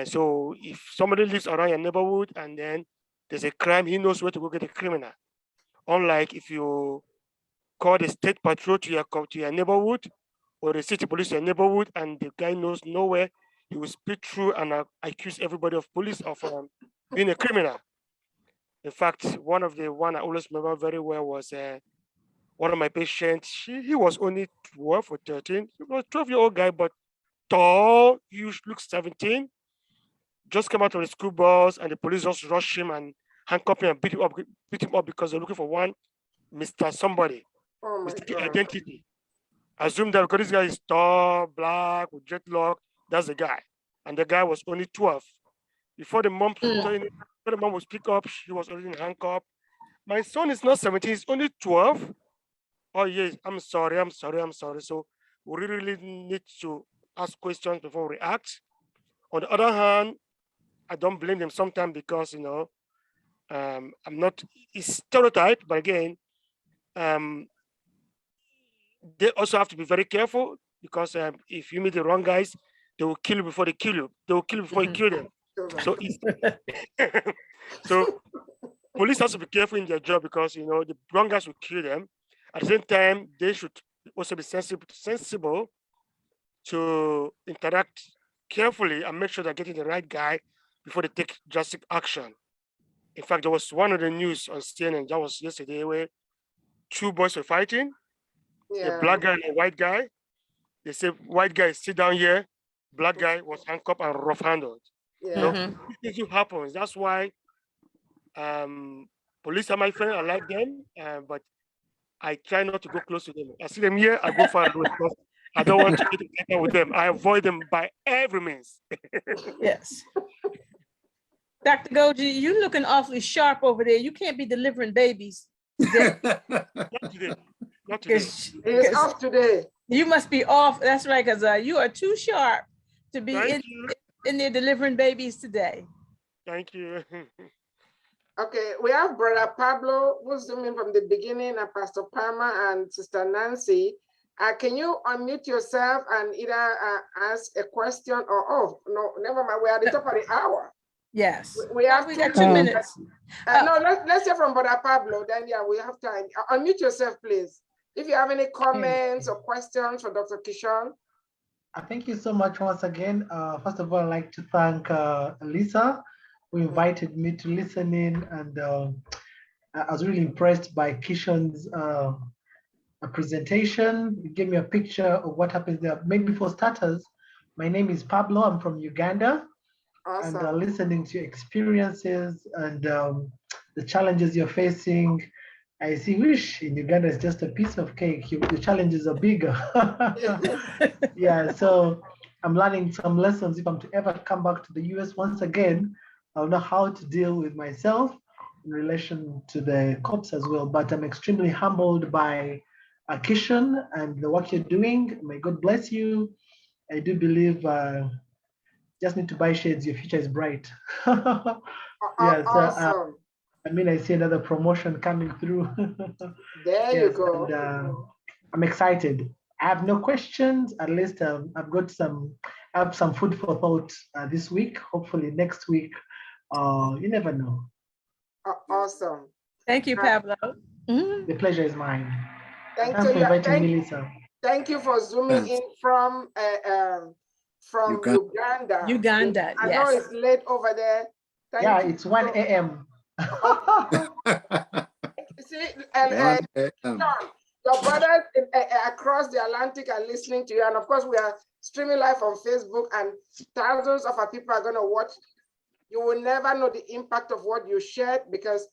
So if somebody lives around your neighborhood and then there's a crime, he knows where to go get a criminal. Unlike if you call the state patrol to your neighborhood or the city police to your neighborhood and the guy knows nowhere, he will speak through and accuse everybody of being a criminal. In fact, one I always remember very well was one of my patients. He was only 12 or 13. He was a 12-year-old guy, but tall, he looks 17. Just came out of the school bus and the police just rushed him and handcuffed him and beat him up because they're looking for one Mr. Somebody, Mr. Identity. Assume that because this guy is tall, black, with dreadlock, that's the guy. And the guy was only 12. Before the mom was picked up, she was already in handcuffed. My son is not 17, he's only 12. Oh yes, I'm sorry. So we really need to ask questions before we react. On the other hand, I don't blame them sometimes because I'm not, it's stereotype, but again, they also have to be very careful because if you meet the wrong guys, they will kill you before they kill you. They will kill you before you kill them. So so police has to be careful in their job because the wrong guys will kill them. At the same time, they should also be sensible to interact carefully and make sure they're getting the right guy before they take drastic action. In fact, there was one of the news on CNN that was yesterday where 2 boys were fighting, a black guy and a white guy. They said white guy sit down here, black guy was handcuffed and rough-handled. This happens. That's why police are my friend. I like them, but I try not to go close to them. I see them here, I go far away because I don't want to get together with them. I avoid them by every means. Yes. Dr. Goji, you looking awfully sharp over there. You can't be delivering babies today. Not today. Not today. It's off today. You must be off. That's right, because you are too sharp to be in there delivering babies today. Thank you. Okay, we have Brother Pablo, who's zooming from the beginning, and Pastor Palmer and Sister Nancy. Can you unmute yourself and either ask a question or, oh, no, never mind, we're at the top of the hour. Yes. We got 2 minutes. No, let's hear from Brother Pablo, then yeah, we have time. Unmute yourself, please. If you have any comments or questions for Dr. Kishon. Thank you so much once again. First of all, I'd like to thank Lisa, who invited me to listen in, and I was really impressed by Kishon's presentation. It gave me a picture of what happens there. Maybe for starters, my name is Pablo. I'm from Uganda. Awesome. And listening to your experiences and the challenges you're facing, I see, wish in Uganda is just a piece of cake. The challenges are bigger. Yeah, so I'm learning some lessons. If I'm to ever come back to the US once again, I'll know how to deal with myself in relation to the cops as well. But I'm extremely humbled by Kishon and the work you're doing. May God bless you. I do believe just need to buy shades. Your future is bright. Yeah, so, awesome. I see another promotion coming through. There you go. And, I'm excited. I have no questions. At least I have some food for thought this week. Hopefully next week. You never know. Awesome. Thank you, Pablo. The pleasure is mine. Thanks for inviting me, Lisa. Thank you for zooming in from Uganda. Uganda, I know yes. it's late over there. Yeah, it's 1 a.m. See, 1 a.m. John, your brothers across the Atlantic are listening to you. And of course, we are streaming live on Facebook, and thousands of our people are going to watch. You will never know the impact of what you shared, because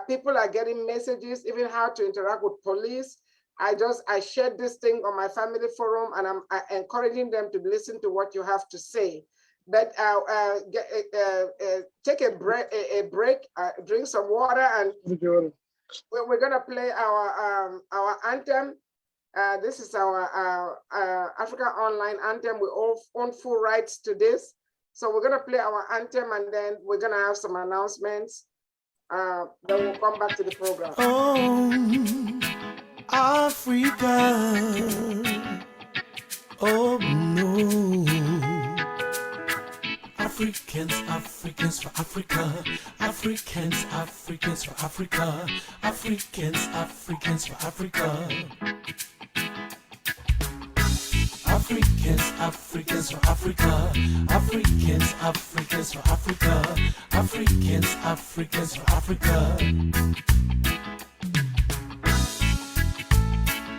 people are getting messages, even how to interact with police. I shared this thing on my family forum, and I'm encouraging them to listen to what you have to say. But take a break, drink some water, and we're gonna play our anthem. This is our Africaonline anthem. We all own full rights to this. So we're gonna play our anthem, and then we're gonna have some announcements. Then we'll come back to the program. Oh, Africa. Oh no. Africans, Africans for Africa. Africans, Africans for Africa. Africans, Africans for Africa. Africans, Africans for Africa. Africans, Africans for Africa. Africans, Africans for Africa.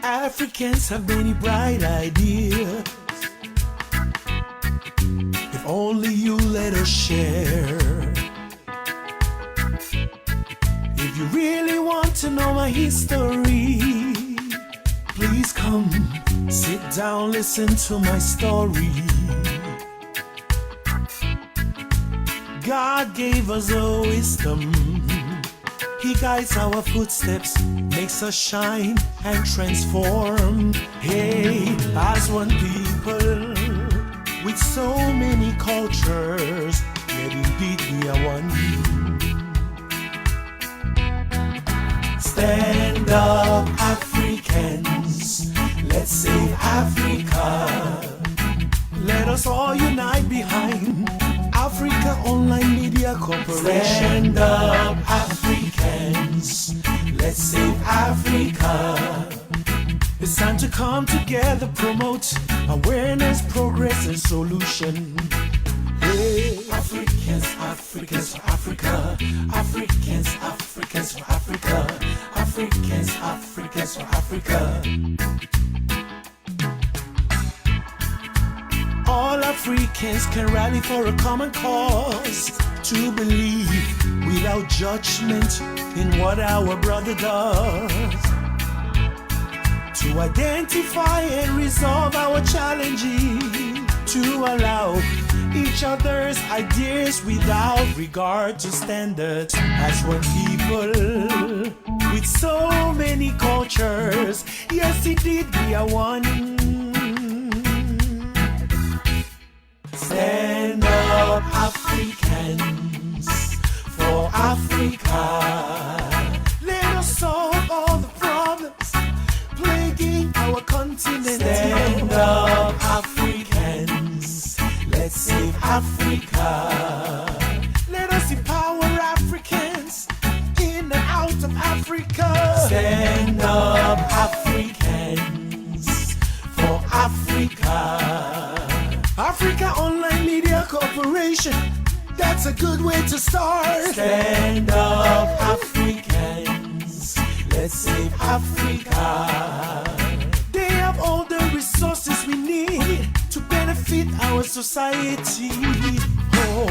Africans have many bright ideas. If only you let us share. If you really want to know my history, please come, sit down, listen to my story. God gave us a wisdom. He guides our footsteps, makes us shine and transform. Hey, as one people, with so many cultures, yet indeed we are one. Stand up, Africans, let's save Africa. Let us all unite behind Africaonline Media Corporation. Stand up, Africans, let's save Africa. It's time to come together, promote awareness, progress, and solution. Hey. Africans, Africans for Africa. Africans, Africans for Africa. Africans, Africans for Africa. All Africans can rally for a common cause, to believe without judgment in what our brother does. To identify and resolve our challenges, to allow each other's ideas without regard to standards. As one people with so many cultures, yes indeed we are one. Stand up, Africans, for Africa. Let us solve all the problems plaguing our continent. Stand up, Africans, let's save Africa. Let us empower Africans in and out of Africa. Stand up, Africans, for Africa. Africaonline Media Corporation, that's a good way to start. Stand up, Africans, let's save Africa. They have all the resources we need to benefit our society. Oh.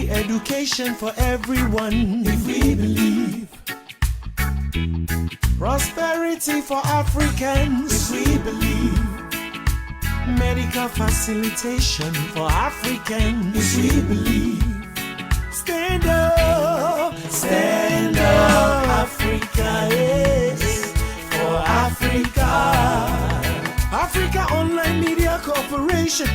Education for everyone. If we believe prosperity for Africans. If we believe medical facilitation for Africans. If we believe stand up, Africa, yes, for Africa. Africaonline Media Corporation,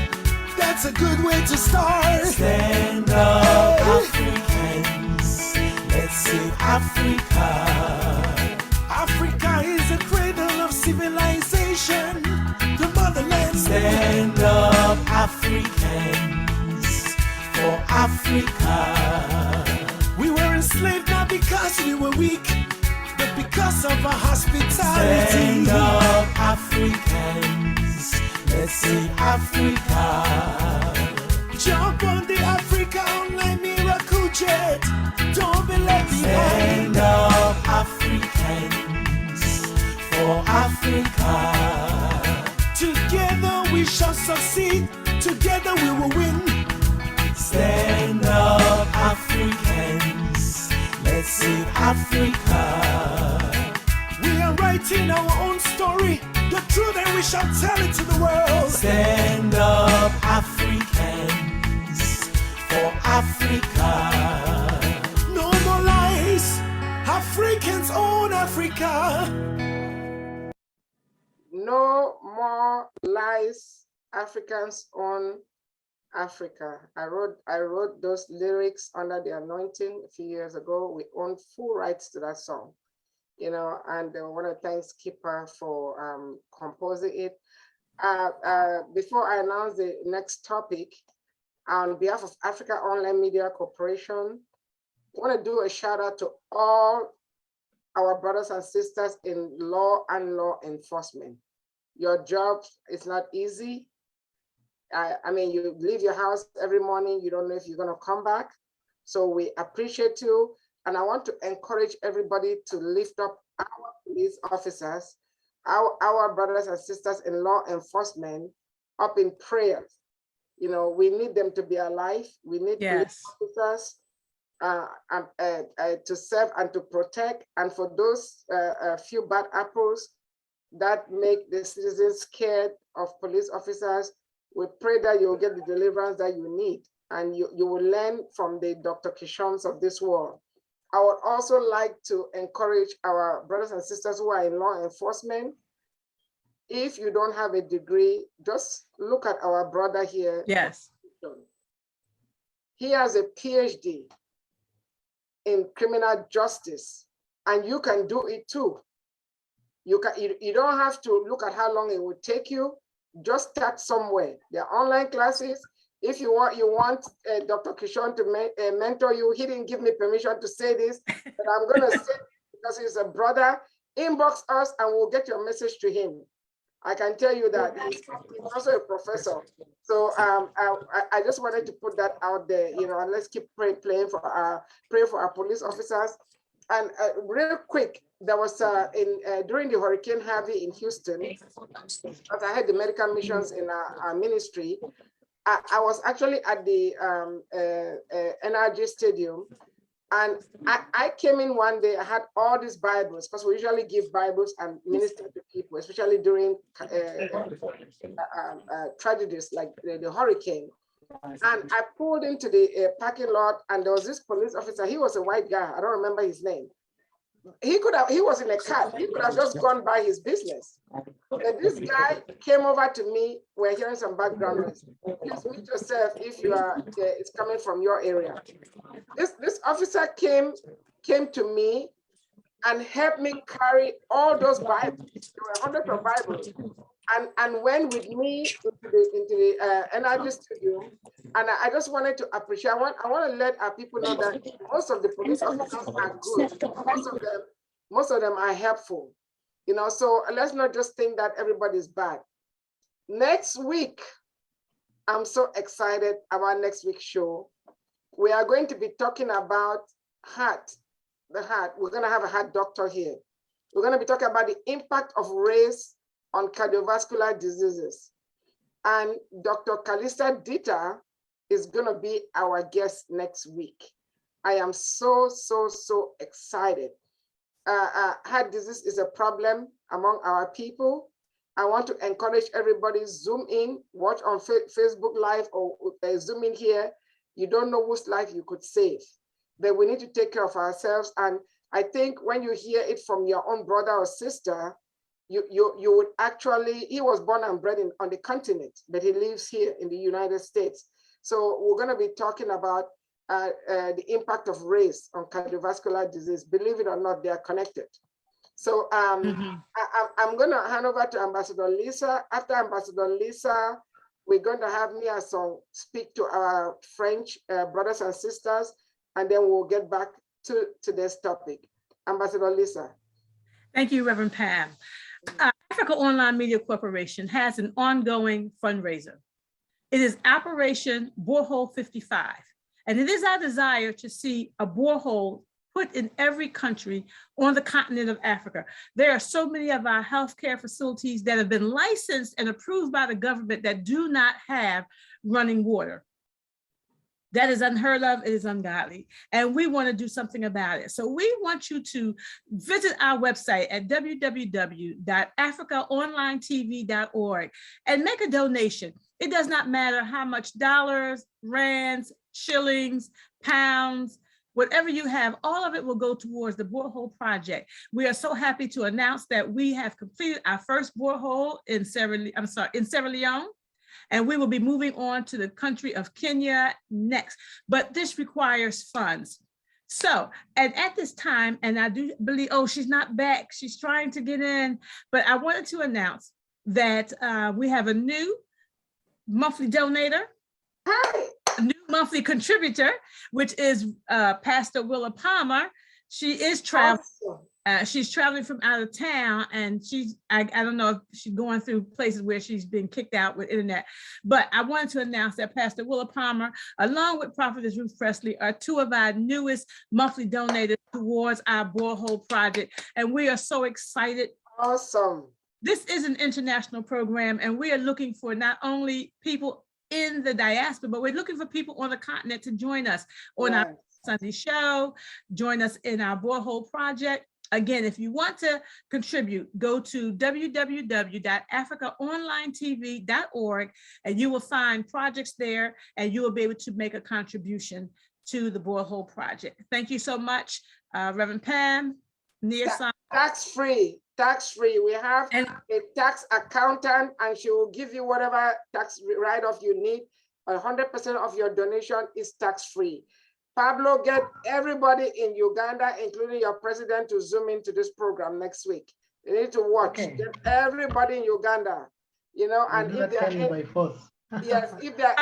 that's a good way to start. Stand up, Africans. Let's save Africa. Africa is the cradle of civilization, the motherland. Stand up, Africans, for Africa. We were enslaved not because we were weak, but because of our hospitality. Stand up, Africans. Let's save Africa. Jump on the Africaonline miracle jet. Don't be left behind. Stand up, Africans, for Africa. Together we shall succeed. Together we will win. Stand up, Africans. Let's save Africa. We are writing our own story, the truth, and we shall tell it to the world. Stand up, Africans, for Africa. No more lies. Africans own Africa. No more lies. Africans own Africa. I wrote those lyrics under the anointing a few years ago. We own full rights to that song, you know, and I want to thank Skipper for composing it. Before I announce the next topic, on behalf of Africaonline Media Corporation, I want to do a shout out to all our brothers and sisters in law and law enforcement. Your job is not easy. I mean, you leave your house every morning, you don't know if you're going to come back. So we appreciate you. And I want to encourage everybody to lift up our police officers, our brothers and sisters in law enforcement up in prayers. You know, we need them to be alive. We need police officers to serve and to protect. And for those few bad apples that make the citizens scared of police officers, we pray that you'll get the deliverance that you need, and you will learn from the Dr. Kishons of this world. I would also like to encourage our brothers and sisters who are in law enforcement. If you don't have a degree, just look at our brother here. Yes. He has a PhD in criminal justice, and you can do it too. You don't have to look at how long it would take you. Just start somewhere. There are online classes. If you want Dr. Kishon to mentor you, he didn't give me permission to say this, but I'm going to say it because he's a brother. Inbox us and we'll get your message to him. I can tell you that he's also a professor. So I just wanted to put that out there, you know, and let's keep pray for our police officers. And real quick, there was during the Hurricane Harvey in Houston, as I had the medical missions in our ministry, I was actually at the NRG Stadium, and I came in one day. I had all these Bibles, because we usually give Bibles and minister to people, especially during tragedies like the hurricane. And I pulled into the parking lot, and there was this police officer. He was a white guy. I don't remember his name. He was in a car. He could have just gone by his business. And this guy came over to me. We're hearing some background noise. Please mute yourself if you are. It's coming from your area. This officer came to me and helped me carry all those Bibles. There were hundreds of Bibles. And went with me into the NRG studio, and I just wanted to appreciate. I want to let our people know that most of the police officers are good. Most of them are helpful, you know. So let's not just think that everybody's bad. Next week, I'm so excited about next week's show. We are going to be talking about the heart. We're going to have a heart doctor here. We're going to be talking about the impact of race on cardiovascular diseases. And Dr. Kalista Dieter is going to be our guest next week. I am so excited. Heart disease is a problem among our people. I want to encourage everybody, Zoom in, watch on Facebook Live, or Zoom in here. You don't know whose life you could save. But we need to take care of ourselves. And I think when you hear it from your own brother or sister, you would actually, he was born and bred on the continent, but he lives here in the United States. So we're going to be talking about the impact of race on cardiovascular disease. Believe it or not, they are connected. So I'm going to hand over to Ambassador Lisa. After Ambassador Lisa, we're going to have Mia Song speak to our French brothers and sisters, and then we'll get back to this topic. Ambassador Lisa. Thank you, Reverend Pam. Africaonline Media Corporation has an ongoing fundraiser. It is Operation Borehole 55, and it is our desire to see a borehole put in every country on the continent of Africa. There are so many of our healthcare facilities that have been licensed and approved by the government that do not have running water. That is unheard of, it is ungodly, and we want to do something about it. So we want you to visit our website at www.africaonlinetv.org and make a donation. It does not matter how much dollars, rands, shillings, pounds, whatever you have, all of it will go towards the borehole project. We are so happy to announce that we have completed our first borehole in Sierra Leone. And we will be moving on to the country of Kenya next, but this requires funds. So, and at this time, and I do believe, oh, she's not back. She's trying to get in, but I wanted to announce that we have a new monthly donator, a new monthly contributor, which is Pastor Willa Palmer. She is traveling. She's traveling from out of town, and I don't know if she's going through places where she's been kicked out with internet, but I wanted to announce that Pastor Willa Palmer, along with Prophetess Ruth Presley, are two of our newest monthly donators towards our borehole project, and we are so excited. Awesome. This is an international program, and we are looking for not only people in the diaspora, but we're looking for people on the continent to join us on our Sunday show, join us in our borehole project. Again, if you want to contribute, go to www.africaonlinetv.org and you will find projects there and you will be able to make a contribution to the borehole project. Thank you so much, Reverend Pam. Tax-free. We have a tax accountant and she will give you whatever tax write-off you need. 100% of your donation is tax-free. Pablo, get everybody in Uganda, including your president, to zoom into this program next week. They need to watch. Okay. Get everybody in Uganda, you know, and if they are by force. Yes, if they are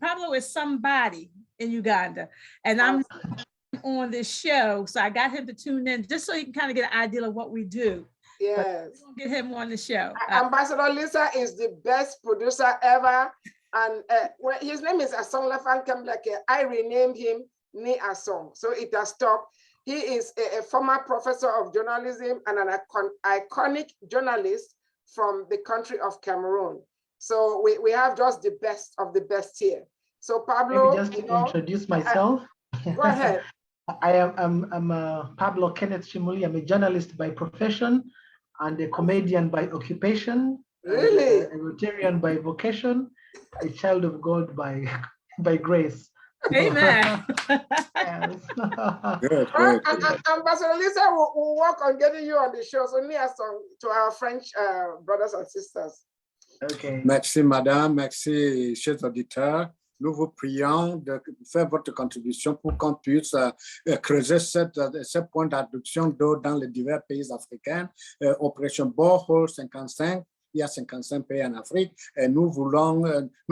Pablo is somebody in Uganda, and I'm on this show, so I got him to tune in just so he can kind of get an idea of what we do. Yes, we'll get him on the show. Ambassador Lisa is the best producer ever. And his name is Asonglefac Nkemleke. I renamed him Ni Asong, so it has stuck. He is a former professor of journalism and an iconic journalist from the country of Cameroon. So we have just the best of the best here. So Pablo, just to introduce myself. Go ahead. I'm Pablo Kenneth Chimuli. I'm a journalist by profession and a comedian by occupation. Really? A Rotarian by vocation. A child of God by grace. Amen. Yes. Good. Ambassador Lisa will work on getting you on the show. So near to our French brothers and sisters. Okay. Merci, madame. Merci, chers auditeurs. Nous vous prions de faire votre contribution pour qu'on puisse creuser ce point d'adduction d'eau dans les divers pays africains. Opération Borehole 55. Il y a 55 pays en Afrique et nous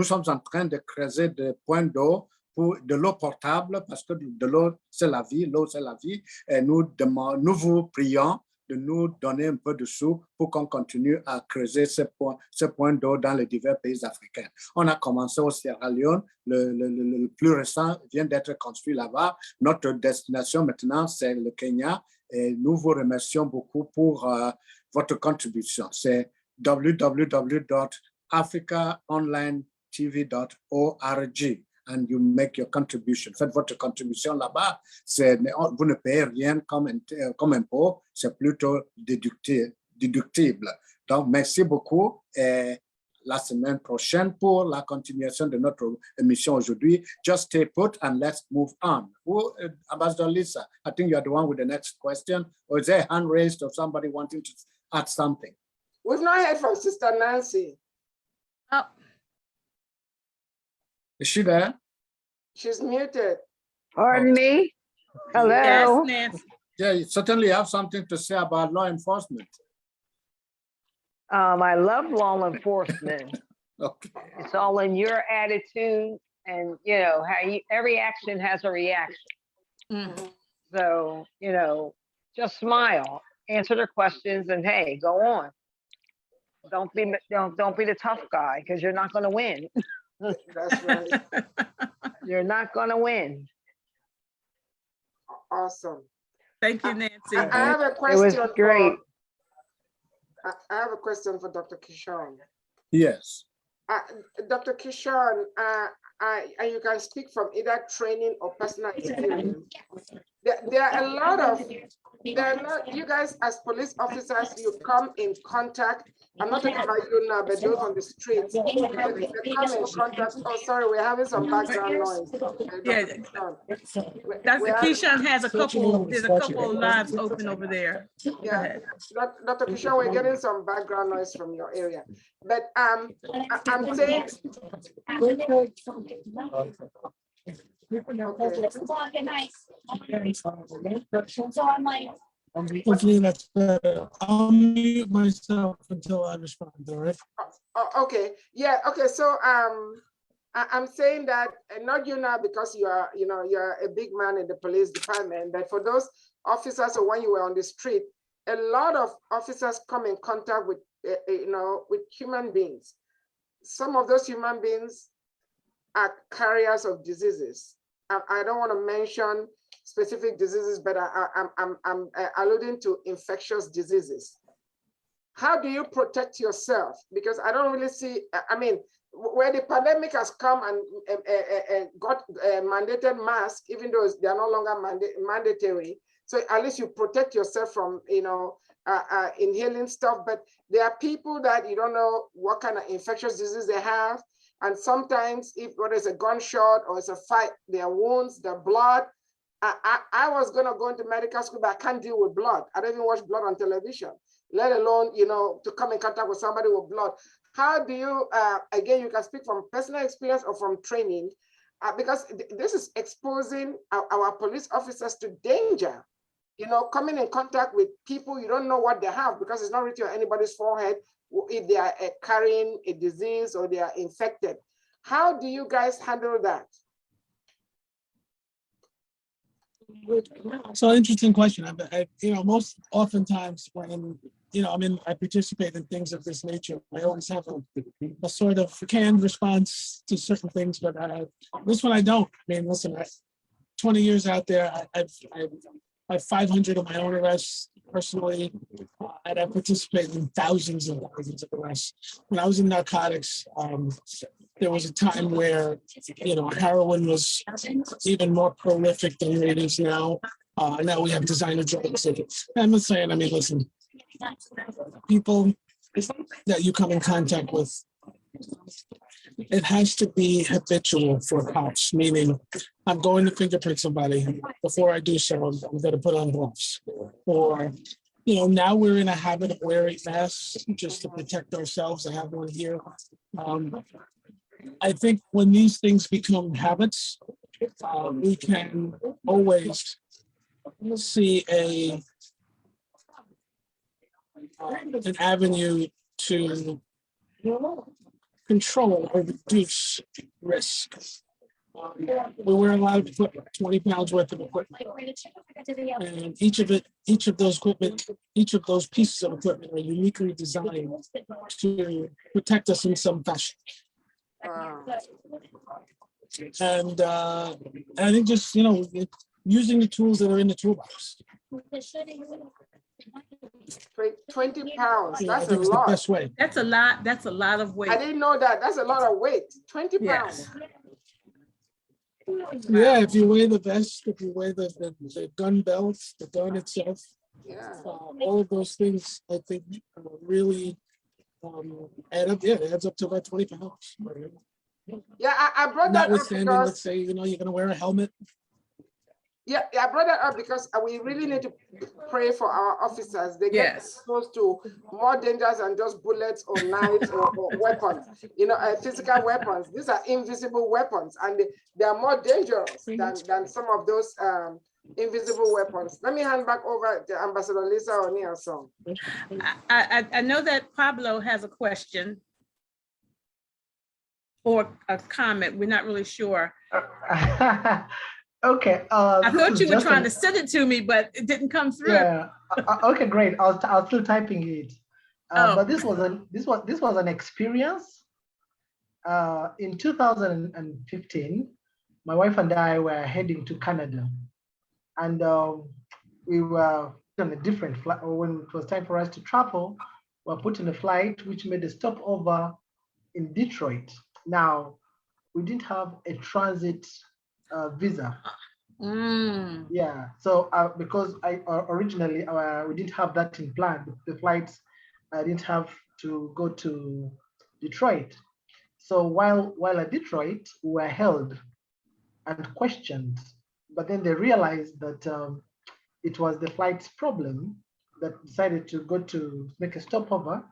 sommes en train de creuser des points d'eau pour de l'eau potable parce que de l'eau c'est la vie, et nous vous prions de nous donner un peu de sous pour qu'on continue à creuser ce point d'eau dans les divers pays africains. On a commencé au Sierra Leone, le plus récent vient d'être construit là-bas. Notre destination maintenant c'est le Kenya et nous vous remercions beaucoup pour votre contribution. C'est www.africaonlinetv.org and you make your contribution. Faites votre contribution là-bas. Vous ne payez rien comme impôt, c'est plutôt déductible. Donc, merci beaucoup et la semaine prochaine pour la continuation de notre émission aujourd'hui. Just stay put and let's move on. Ambassador Lisa, I think you're the one with the next question. Or is there a hand raised of somebody wanting to add something. We've not heard from Sister Nancy. Oh, Is she there? She's muted. Pardon me? yes, Hello? Nancy. Yeah, you certainly have something to say about law enforcement. I love law enforcement. Okay. It's all in your attitude and, you know, how you, every action has a reaction. Mhm. So, you know, just smile, answer their questions, and hey, go on. Don't be the tough guy, because you're not going to win. That's right. You're not going to win. Awesome. Thank you, Nancy. I have a It question. was great. I have a question for Dr. Kishon. Yes. Dr. Kishon, you can speak from either training or personal experience. There are a lot of, you guys as police officers, you come in contact. I'm not talking about you now, but those on the streets, they come in contact. Oh, sorry, we're having some background noise. Yeah, Dr. Keyshawn has a couple, there's a couple lives open over there. Go Yeah, ahead. Dr. Kishon, we're getting some background noise from your area. But I'm saying, Hopefully that's better. I'll mute myself until I respond, all right? okay, yeah, okay. So I'm saying that, and not you now because you are, you know, you're a big man in the police department, but for those officers, or when you were on the street, a lot of officers come in contact with, you know, with human beings. Some of those human beings are carriers of diseases. I don't want to mention specific diseases, but I'm alluding to infectious diseases. How do you protect yourself? Because I don't really see, I mean, where the pandemic has come and got mandated masks, even though they are no longer mandatory. So at least you protect yourself from, you know, inhaling stuff, but there are people that you don't know what kind of infectious disease they have. And sometimes if whether it's a gunshot or it's a fight, their wounds, their blood. I was gonna go into medical school, but I can't deal with blood. I don't even watch blood on television, let alone, you know, to come in contact with somebody with blood. How do you, again, you can speak from personal experience or from training, because this is exposing our police officers to danger. You know, coming in contact with people, you don't know what they have because it's not written on anybody's forehead if they are carrying a disease or they are infected. How do you guys handle that? So interesting question. I you know, most oftentimes when, you know, I participate in things of this nature, I always have a sort of canned response to certain things, but this one I don't. I mean, listen, 20 years out there, I have 500 of my own arrests personally, and I participate in thousands and thousands of arrests. When I was in narcotics, there was a time where, you know, heroin was even more prolific than it is now. Now we have designer drugs. I'm not saying, I mean, listen, people that you come in contact with, it has to be habitual for cops, meaning I'm going to fingerprint somebody. Before I do so, I'm going to put on gloves. Or, you know, now we're in a habit of wearing masks just to protect ourselves. I have one here. I think when these things become habits, we can always see an avenue to control or reduce risk. We wear a lot of equipment, 20 pounds worth of equipment. And each of those pieces of equipment are uniquely designed to protect us in some fashion. And I think just, you know, using the tools that are in the toolbox. 20 pounds, Yeah, I that's a think it's the lot. best way. That's a lot. That's a lot of weight. I didn't know that. That's a lot of weight. 20 pounds. Yes. Yeah, if you weigh the vest, if you weigh the gun belt, the gun itself, Yeah. all of those things, I think really add up. Yeah, it adds up to about 20 pounds. Yeah, I brought that up Notwithstanding, because let's say, you know, you're going to wear a helmet. Yeah, I brought that up because we really need to pray for our officers. They get Yes. exposed to more dangers than just bullets or knives or weapons, physical weapons. These are invisible weapons, and they are more dangerous than some of those invisible weapons. Let me hand back over to Ambassador Lisa Oniason. I know that Pablo has a question or a comment. We're not really sure. Okay. I this thought is you were just trying to send it to me, but it didn't come through. Yeah. Okay, great. I'll still typing it. Oh. But this was an experience. In 2015, my wife and I were heading to Canada, and we were on a different flight. When it was time for us to travel, we were put in a flight which made a stopover in Detroit. Now, we didn't have a transit visa. Yeah, so because I originally we didn't have that in plan. The flights I didn't have to go to Detroit. So while at Detroit, we were held and questioned, but then they realized that it was the flight's problem that decided to go to make a stopover,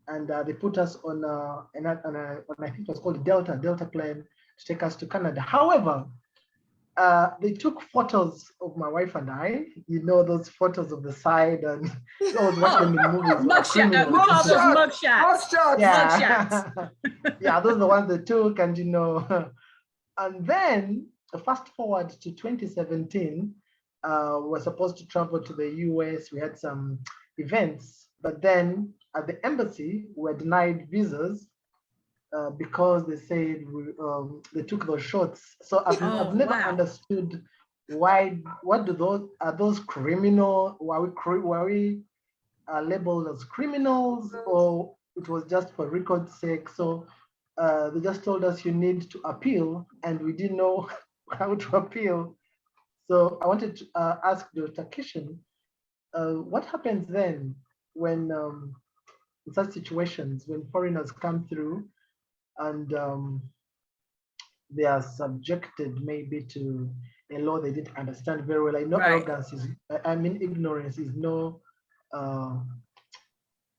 and they put us on I think it was called Delta plane to take us to Canada. However, they took photos of my wife and I, those photos of the side, and you always watch them in movies. Mugshot. We call those mugshots. Yeah. Yeah, those are the ones they took, and and then fast forward to 2017, we're supposed to travel to the US. We had some events, but then at the embassy, we were denied visas because they said they took those shots. So I've never understood why. Are those criminal? Were we labeled as criminals, or it was just for record's sake? So they just told us you need to appeal, and we didn't know how to appeal. So I wanted to ask Dr. Kishan, what happens then when in such situations when foreigners come through and they are subjected maybe to a law they didn't understand very well? I know arrogance is, ignorance is no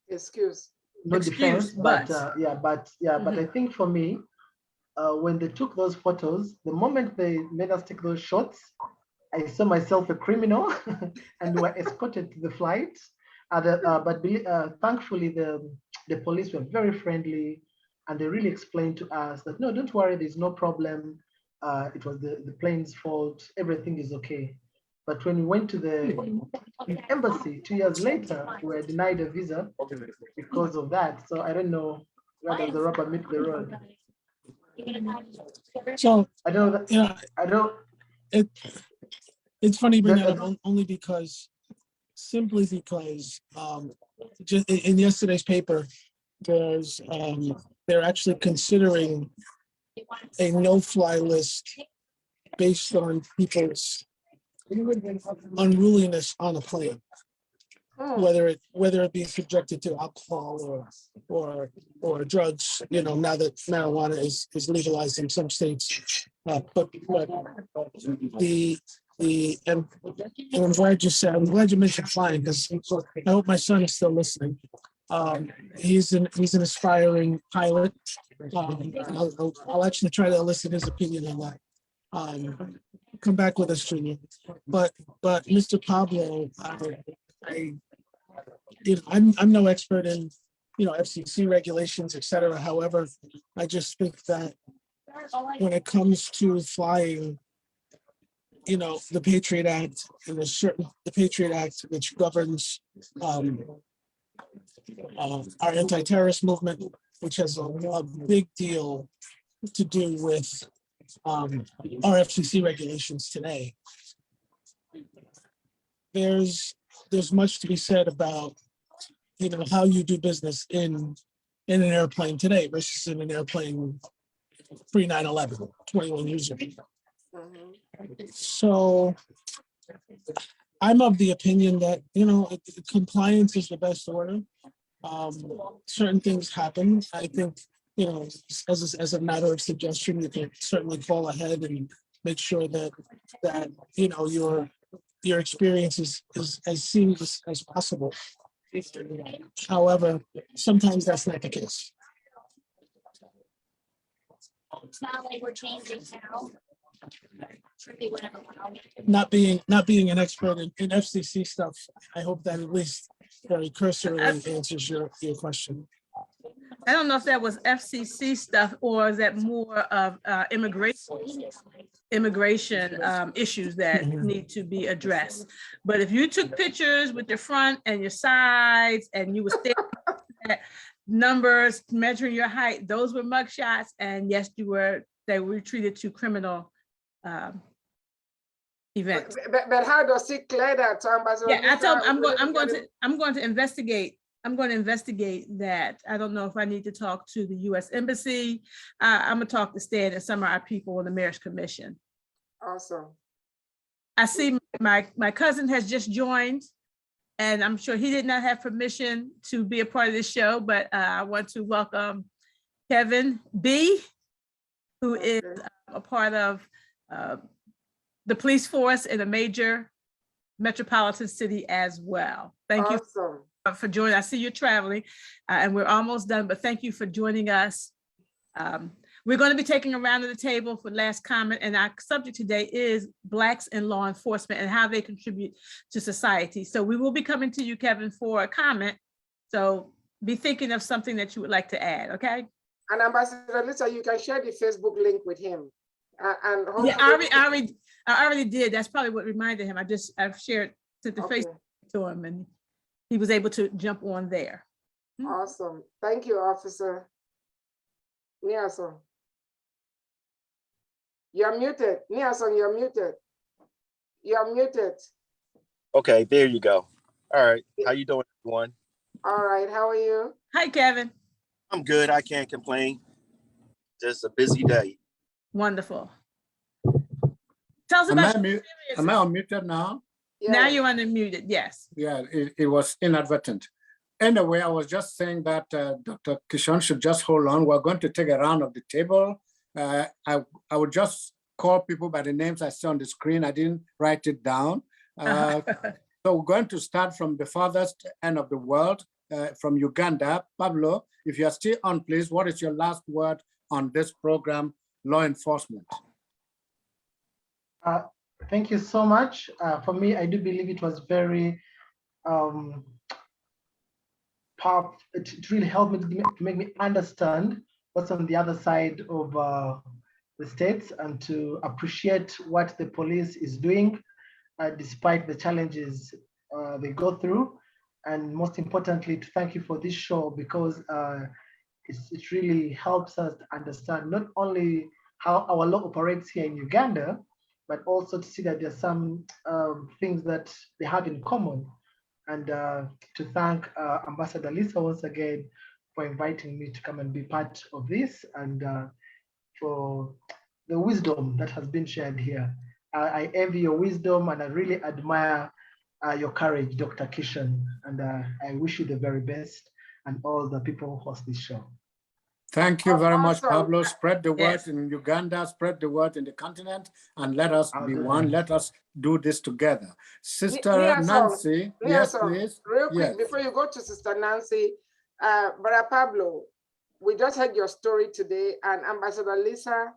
excuse. No defense, but I think for me, when they took those photos, the moment they made us take those shots, I saw myself a criminal and were escorted to the flight. But thankfully, the police were very friendly, and they really explained to us that, no, don't worry, there's no problem. It was the plane's fault. Everything is okay. But when we went to the embassy 2 years later, we were denied a visa because of that. So I don't know where does the rubber meet the road. So I don't know that, I don't. It's funny you bring that up only because, just in yesterday's paper, they're actually considering a no-fly list based on people's unruliness on a plane, whether it be subjected to alcohol or drugs. Now that marijuana is legalized in some states, but and I'm glad you mentioned flying, because I hope my son is still listening. He's an aspiring pilot. I'll actually try to elicit his opinion on that. Come back with us, Junior. But Mr. Pablo, I'm no expert in FCC regulations, etc. However, I just think that when it comes to flying, the Patriot Act and the Patriot Act, which governs our anti-terrorist movement, which has a big deal to do with our FCC regulations today. There's much to be said about how you do business in an airplane today versus in an airplane pre 9/11, 21 years ago. So I'm of the opinion that compliance is the best order. Certain things happen. I think as a matter of suggestion, you can certainly call ahead and make sure that you know your experience is as seamless as possible. However, sometimes that's not the case. It's not like we're changing now. Not being an expert in FCC stuff, I hope that at least very cursorily answers your question. I don't know if that was FCC stuff or is that more of immigration issues that need to be addressed. But if you took pictures with your front and your sides and you were staring at numbers, measuring your height, those were mug shots. And yes, they were treated to criminal events. But how does he clear that? Ambassador Yeah, I told Lisa, I'm going to investigate. I'm going to investigate that. I don't know if I need to talk to the U.S. Embassy. I'm going to talk to Stan and some of our people in the Mayor's Commission. Awesome. I see my cousin has just joined, and I'm sure he did not have permission to be a part of this show, but I want to welcome Kevin B., who is a part of the police force in a major metropolitan city as well. Thank you for joining. I see you're traveling and we're almost done, but thank you for joining us. We're going to be taking a round of the table for last comment, and our subject today is Blacks in law enforcement and how they contribute to society. So we will be coming to you, Kevin, for a comment. So be thinking of something that you would like to add, okay? And Ambassador Lisa, you can share the Facebook link with him. And yeah, I already did. That's probably what reminded him. I've shared to the Facebook to him, and he was able to jump on there. Awesome. Thank you, Officer. Niason. You're muted. Niason, you're muted. You're muted. Okay, there you go. All right. How you doing, everyone? All right. How are you? Hi, Kevin. I'm good. I can't complain. Just a busy day. Wonderful. Tell us about your experience. Am I unmuted now? Yeah. Now you're unmuted, yes. Yeah, it was inadvertent. Anyway, I was just saying that Dr. Kishon should just hold on. We're going to take a round of the table. I would just call people by the names I see on the screen. I didn't write it down. So we're going to start from the farthest end of the world, from Uganda. Pablo, if you are still on, please, what is your last word on this program, law enforcement? Thank you so much. For me, I do believe it was very powerful. It really helped me to make me understand what's on the other side of the states and to appreciate what the police is doing despite the challenges they go through. And most importantly, to thank you for this show, because it really helps us to understand not only how our law operates here in Uganda, but also to see that there's some things that they have in common. And to thank Ambassador Lisa once again for inviting me to come and be part of this, and for the wisdom that has been shared here. I envy your wisdom, and I really admire your courage, Dr. Kishon, and I wish you the very best, and all the people who host this show. Thank you very much, Pablo. Spread the word in Uganda, spread the word in the continent, and let us be one. Let us do this together. Sister Nancy, yes, please. Real quick, before you go to Sister Nancy, Brother Pablo, we just heard your story today, and Ambassador Lisa,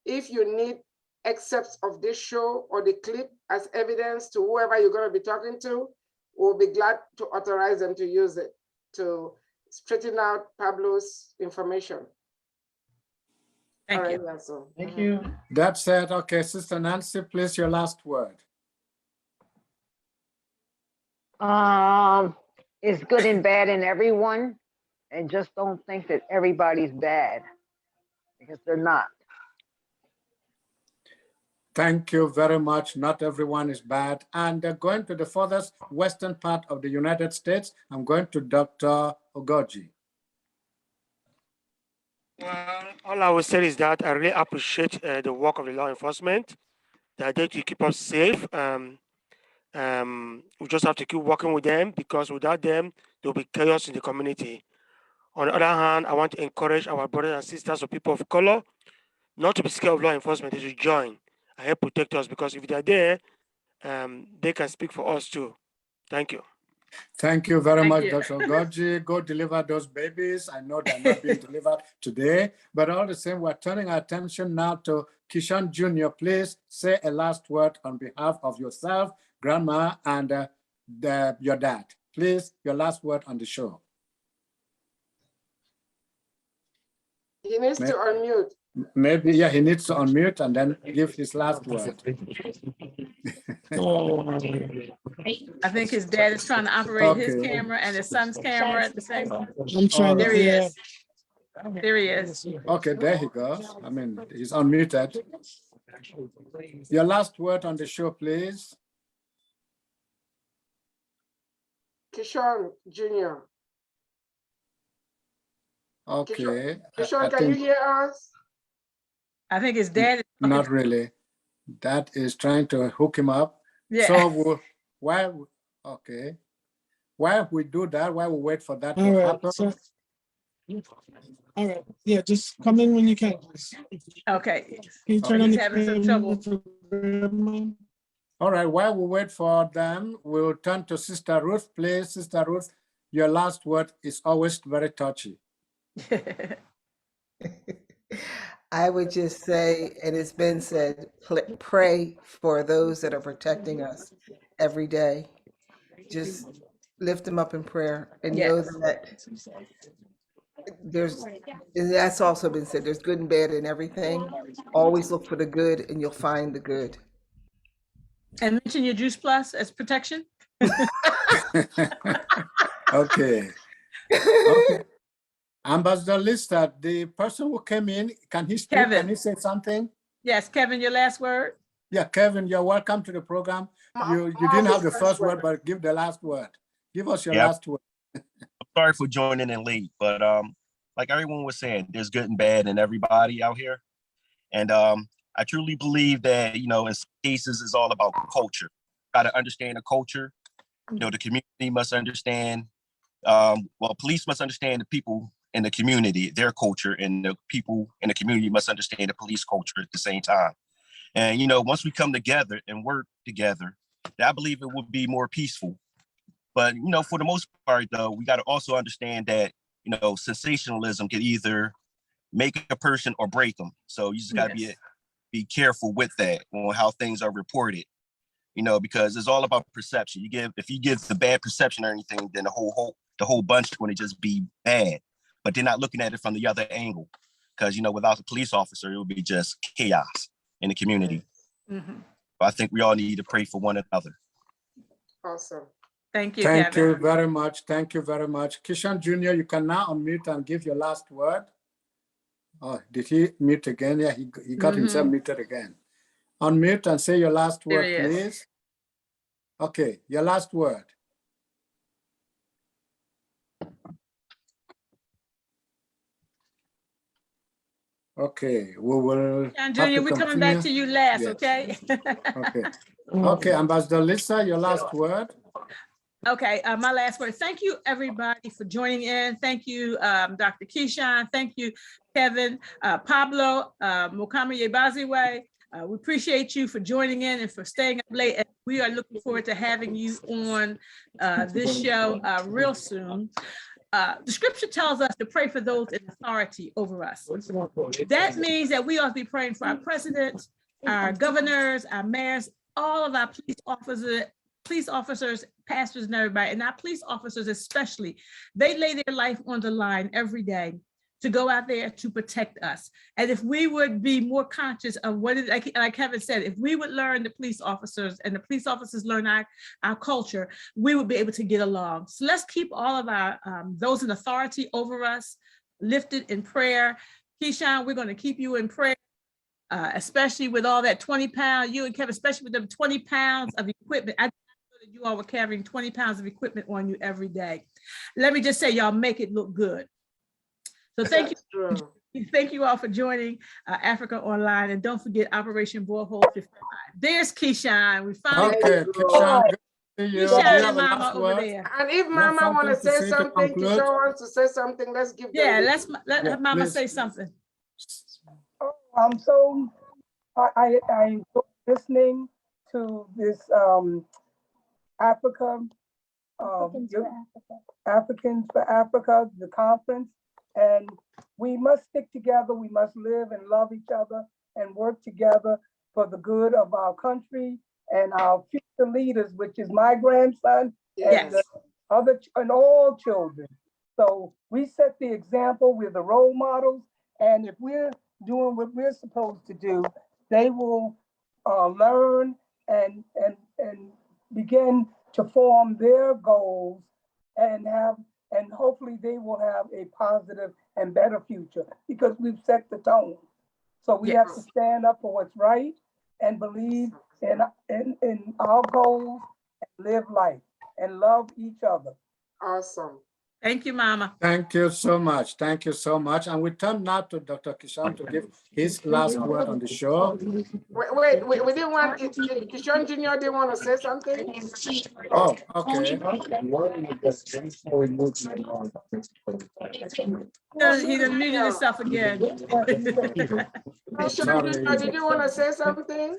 if you need excerpts of this show or the clip as evidence to whoever you're going to be talking to, we'll be glad to authorize them to use it to straighten out Pablo's information. Thank you. Thank you. That's it. Okay, Sister Nancy, please, your last word. It's good and bad in everyone, and just don't think that everybody's bad, because they're not. Thank you very much. Not everyone is bad. And going to the furthest western part of the United States, I'm going to Dr. Ogoji. Well, all I will say is that I really appreciate the work of the law enforcement, that they keep us safe. We just have to keep working with them, because without them, there will be chaos in the community. On the other hand, I want to encourage our brothers and sisters of people of color not to be scared of law enforcement, they should join. help protect us, because if they're there, they can speak for us too. Thank you. Thank you very Thank much, you. Dr. Goji. Go deliver those babies. I know they're not being delivered today, but all the same, we're turning our attention now to Kishan Jr. Please say a last word on behalf of yourself, Grandma, and your dad. Please, your last word on the show. He needs to unmute. Maybe, yeah, he needs to unmute and then give his last word. I think his dad is trying to operate his Okay. camera and his son's camera at the same time. I'm trying There to, he yeah. is. There he is. Okay, there he goes. I mean, he's unmuted. Your last word on the show, please. Kishan Jr. Okay. Kishan, can you hear us? I think his dad is Not really. That is trying to hook him up. Yeah. So okay. While we do that, while we wait for that to happen. So, all right. Yeah, just come in when you can, please. Okay. Can you turn on He's the having some camera trouble. for- All right, while we wait for them, we'll turn to Sister Ruth, please. Sister Ruth, your last word is always very touchy. I would just say, and it's been said, pray for those that are protecting us every day. Just lift them up in prayer and know Yes. that and that's also been said, there's good and bad in everything. Always look for the good and you'll find the good. And mention your Juice Plus as protection. Okay. Okay. Ambassador Lister, the person who came in, can he speak? Kevin. Can he say something? Yes, Kevin, your last word. Yeah, Kevin, you're welcome to the program. You didn't have the first word, but give the last word. Give us your last word. Sorry for joining in late, but like everyone was saying, there's good and bad in everybody out here. And I truly believe that, in some cases it's all about culture. Got to understand the culture. The community must understand. Police must understand the people in the community, their culture, and the people in the community must understand the police culture at the same time. And, once we come together and work together, I believe it would be more peaceful. But, for the most part, though, we got to also understand that, sensationalism can either make a person or break them. So you just got to be careful with that, on how things are reported, because it's all about perception. If you give the bad perception or anything, then the whole bunch is going to just be bad. But they're not looking at it from the other angle, because, without the police officer, it would be just chaos in the community. Mm-hmm. I think we all need to pray for one another. Awesome. Thank you, Thank Kevin. you very much. Thank you very much. Kishan Jr., you can now unmute and give your last word. Oh, did he mute again? Yeah, he got himself muted again. Unmute and say your last word, please. Okay, your last word. Okay, we will. And Junior, we're coming back to you last, okay? Okay. Okay, Ambassador Lisa, your last word. Okay, my last word. Thank you, everybody, for joining in. Thank you, Dr. Keyshawn. Thank you, Kevin, Pablo, Mukama Yebaziwe. We appreciate you for joining in and for staying up late. And we are looking forward to having you on this show real soon. The scripture tells us to pray for those in authority over us. That means that we ought to be praying for our president, our governors, our mayors, all of our police officers, pastors, and everybody, and our police officers especially. They lay their life on the line every day to go out there to protect us. And if we would be more conscious of what it, like Kevin said, if we would learn the police officers and the police officers learn our culture, we would be able to get along. So let's keep all of our, those in authority over us lifted in prayer. Keyshawn, we're gonna keep you in prayer, especially with all that 20 pounds, you and Kevin, especially with them 20 pounds of equipment. I know that you all were carrying 20 pounds of equipment on you every day. Let me just say, y'all make it look good. So thank you. Thank you all for joining Africa Online, and don't forget Operation Borehole 55. There's Keyshawn. We finally Keyshawn, Keyshawn and Mama over there. And if Mama want to say something, Keyshawn wants to say something, let's give them. Let Mama say something. I'm so listening to this Africans for Africa, the conference, and we must stick together. We must live and love each other and work together for the good of our country and our future leaders, which is my grandson and the other and all children. So we set the example. We're the role models, and if we're doing what we're supposed to do, they will learn and begin to form their goals and hopefully they will have a positive and better future because we've set the tone. So we have to stand up for what's right and believe in our goals and live life and love each other. Awesome. Thank you, Mama. Thank you so much. Thank you so much. And we turn now to Dr. Kishon to give his last word on the show. Wait, we didn't want Kishon Jr. didn't want to say something? Oh, okay. He done muted himself again. Kishon Jr., did you want to say something?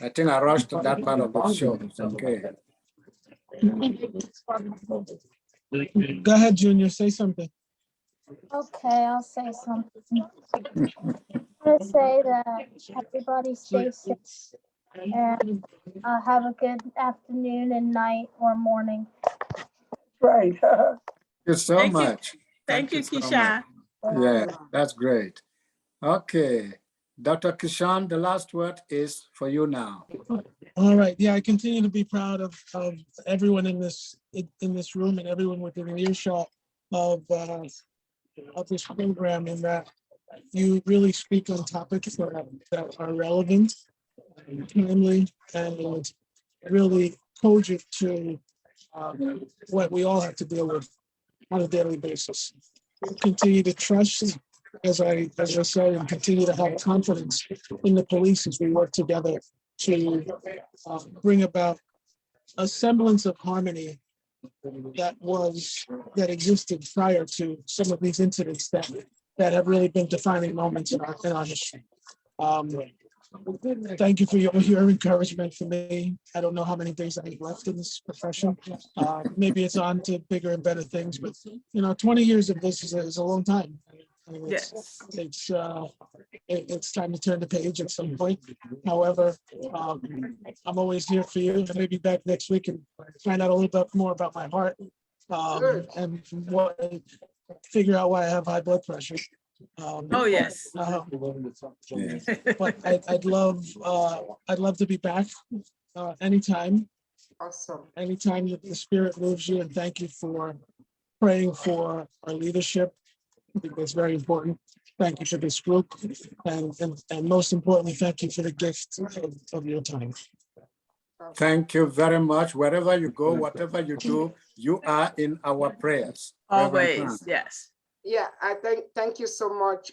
I think I rushed that part of the show. It's okay. Go ahead, Junior, say something. Okay, I'll say something. I'm gonna say that everybody stay safe and have a good afternoon and night or morning. Right. Thank you so Thank you. much. Thank you, so Keisha. much. Yeah, that's great. Okay. Dr. Kishon, the last word is for you now. All right. Yeah, I continue to be proud of everyone in this room and everyone within earshot of this program, and that you really speak on topics that are relevant, timely, and really cogent to what we all have to deal with on a daily basis. Continue to trust, as I say, and continue to have confidence in the police as we work together to bring about a semblance of harmony that existed prior to some of these incidents that have really been defining moments in our history. Thank you for your encouragement for me. I don't know how many days I have left in this profession. Maybe it's on to bigger and better things, but 20 years of this is a long time. It's time to turn the page at some point. However, I'm always here for you. I may be back next week and find out a little bit more about my heart and figure out why I have high blood pressure. Oh yes. But I'd love to be back anytime. Awesome. Anytime that the spirit moves you, and thank you for praying for our leadership. I think that's very important. Thank you for this group, and most importantly, thank you for the gift of your time. Thank you very much. Wherever you go, whatever you do, you are in our prayers. Always, yes. Yeah, thank you so much.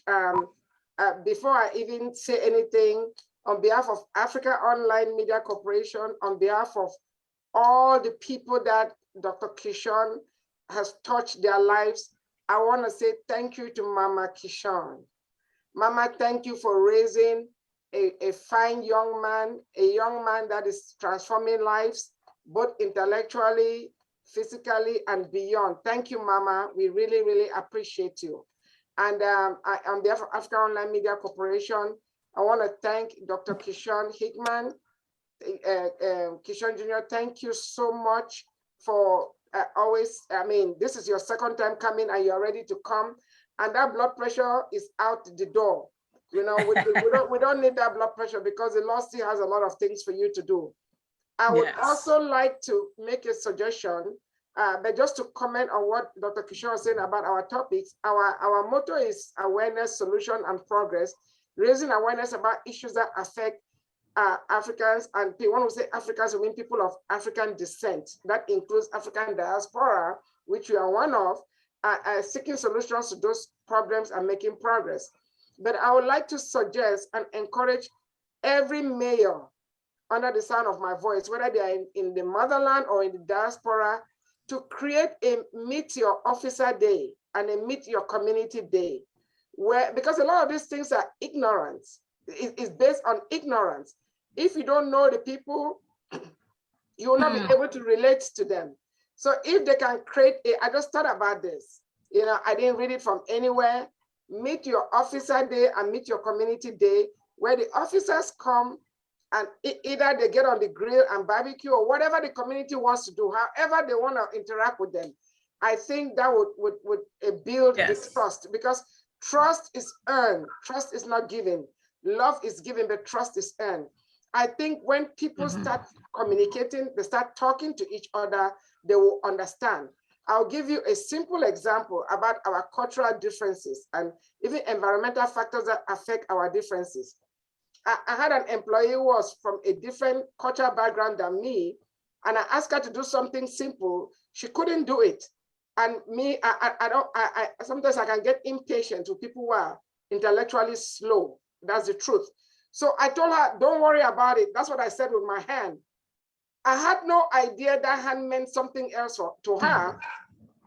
Before I even say anything, on behalf of Africaonline Media Corporation, on behalf of all the people that Dr. Kishon has touched their lives, I want to say thank you to Mama Kishon. Mama, thank you for raising a fine young man that is transforming lives, both intellectually, physically, and beyond. Thank you, Mama. We really, really appreciate you. And on behalf of Africaonline Media Corporation, I want to thank Dr. Kishon Hickman. Kishon Jr., thank you so much for always, this is your second time coming and you're ready to come. And that blood pressure is out the door. We don't need that blood pressure because the Lord still has a lot of things for you to do. I would also like to make a suggestion, but just to comment on what Dr. Kishon was saying about our topics. Our motto is awareness, solution, and progress, raising awareness about issues that affect Africans, and when we say Africans, we mean people of African descent. That includes African diaspora, which we are one of, seeking solutions to those problems and making progress. But I would like to suggest and encourage every mayor under the sound of my voice, whether they are in the motherland or in the diaspora, to create a Meet Your Officer Day and a Meet Your Community Day, where, because a lot of these things are ignorance, it's based on ignorance. If you don't know the people, you will not be able to relate to them. So if they can create I just thought about this, you know, I didn't read it from anywhere. Meet your officer day and meet your community day, where the officers come and either they get on the grill and barbecue or whatever the community wants to do, however they want to interact with them. I think that would build the trust, because trust is earned. Trust is not given. Love is given, but trust is earned. I think when people start communicating, they start talking to each other, they will understand. I'll give you a simple example about our cultural differences and even environmental factors that affect our differences. I had an employee who was from a different cultural background than me, and I asked her to do something simple. She couldn't do it. And me, sometimes I can get impatient with people who are intellectually slow. That's the truth. So I told her, don't worry about it. That's what I said with my hand. I had no idea that hand meant something else to her.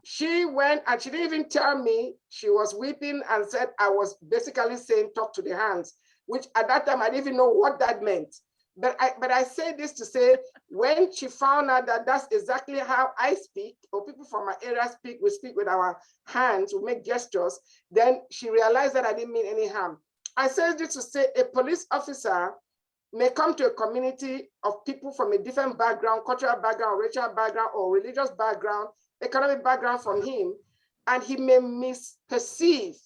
She went and she didn't even tell me. She was weeping and said I was basically saying, talk to the hands, which at that time I didn't even know what that meant. But I say this to say, when she found out that that's exactly how I speak, or people from my area speak, we speak with our hands, we make gestures, then she realized that I didn't mean any harm. I say this to say a police officer may come to a community of people from a different background, cultural background, racial background, or religious background, economic background from him, and he may misperceive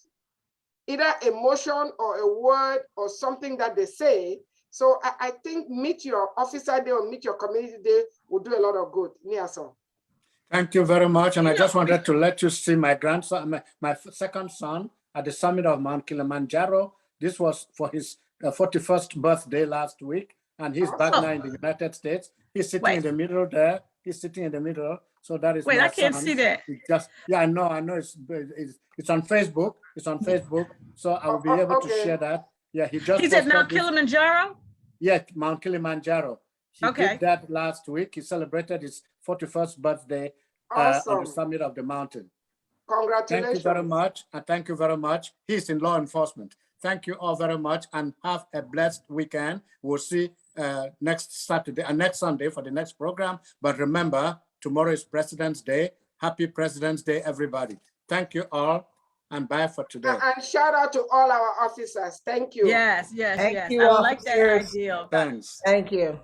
either emotion or a word or something that they say. So I think meet your officer day or meet your community day will do a lot of good. Niason. Thank you very much. And I just wanted to let you see my grandson, my second son at the summit of Mount Kilimanjaro. This was for his 41st birthday last week. And he's back now in the United States. He's sitting in the middle there. He's sitting in the middle. So that is Wait, my I can't son. see that. Just, yeah, I know it's on Facebook. It's on Facebook. So I will be able to share that. Yeah, He's at Mount Kilimanjaro? Yeah, Mount Kilimanjaro. He did that last week. He celebrated his 41st birthday on the summit of the mountain. Congratulations. Thank you very much. And thank you very much. He's in law enforcement. Thank you all very much and have a blessed weekend. We'll see next Saturday and next Sunday for the next program. But remember, tomorrow is President's Day. Happy President's Day, everybody. Thank you all. And bye for today. And shout out to all our officers. Thank you. Yes, yes, Thank yes. you, I like that officers. idea. Thanks. Thank you.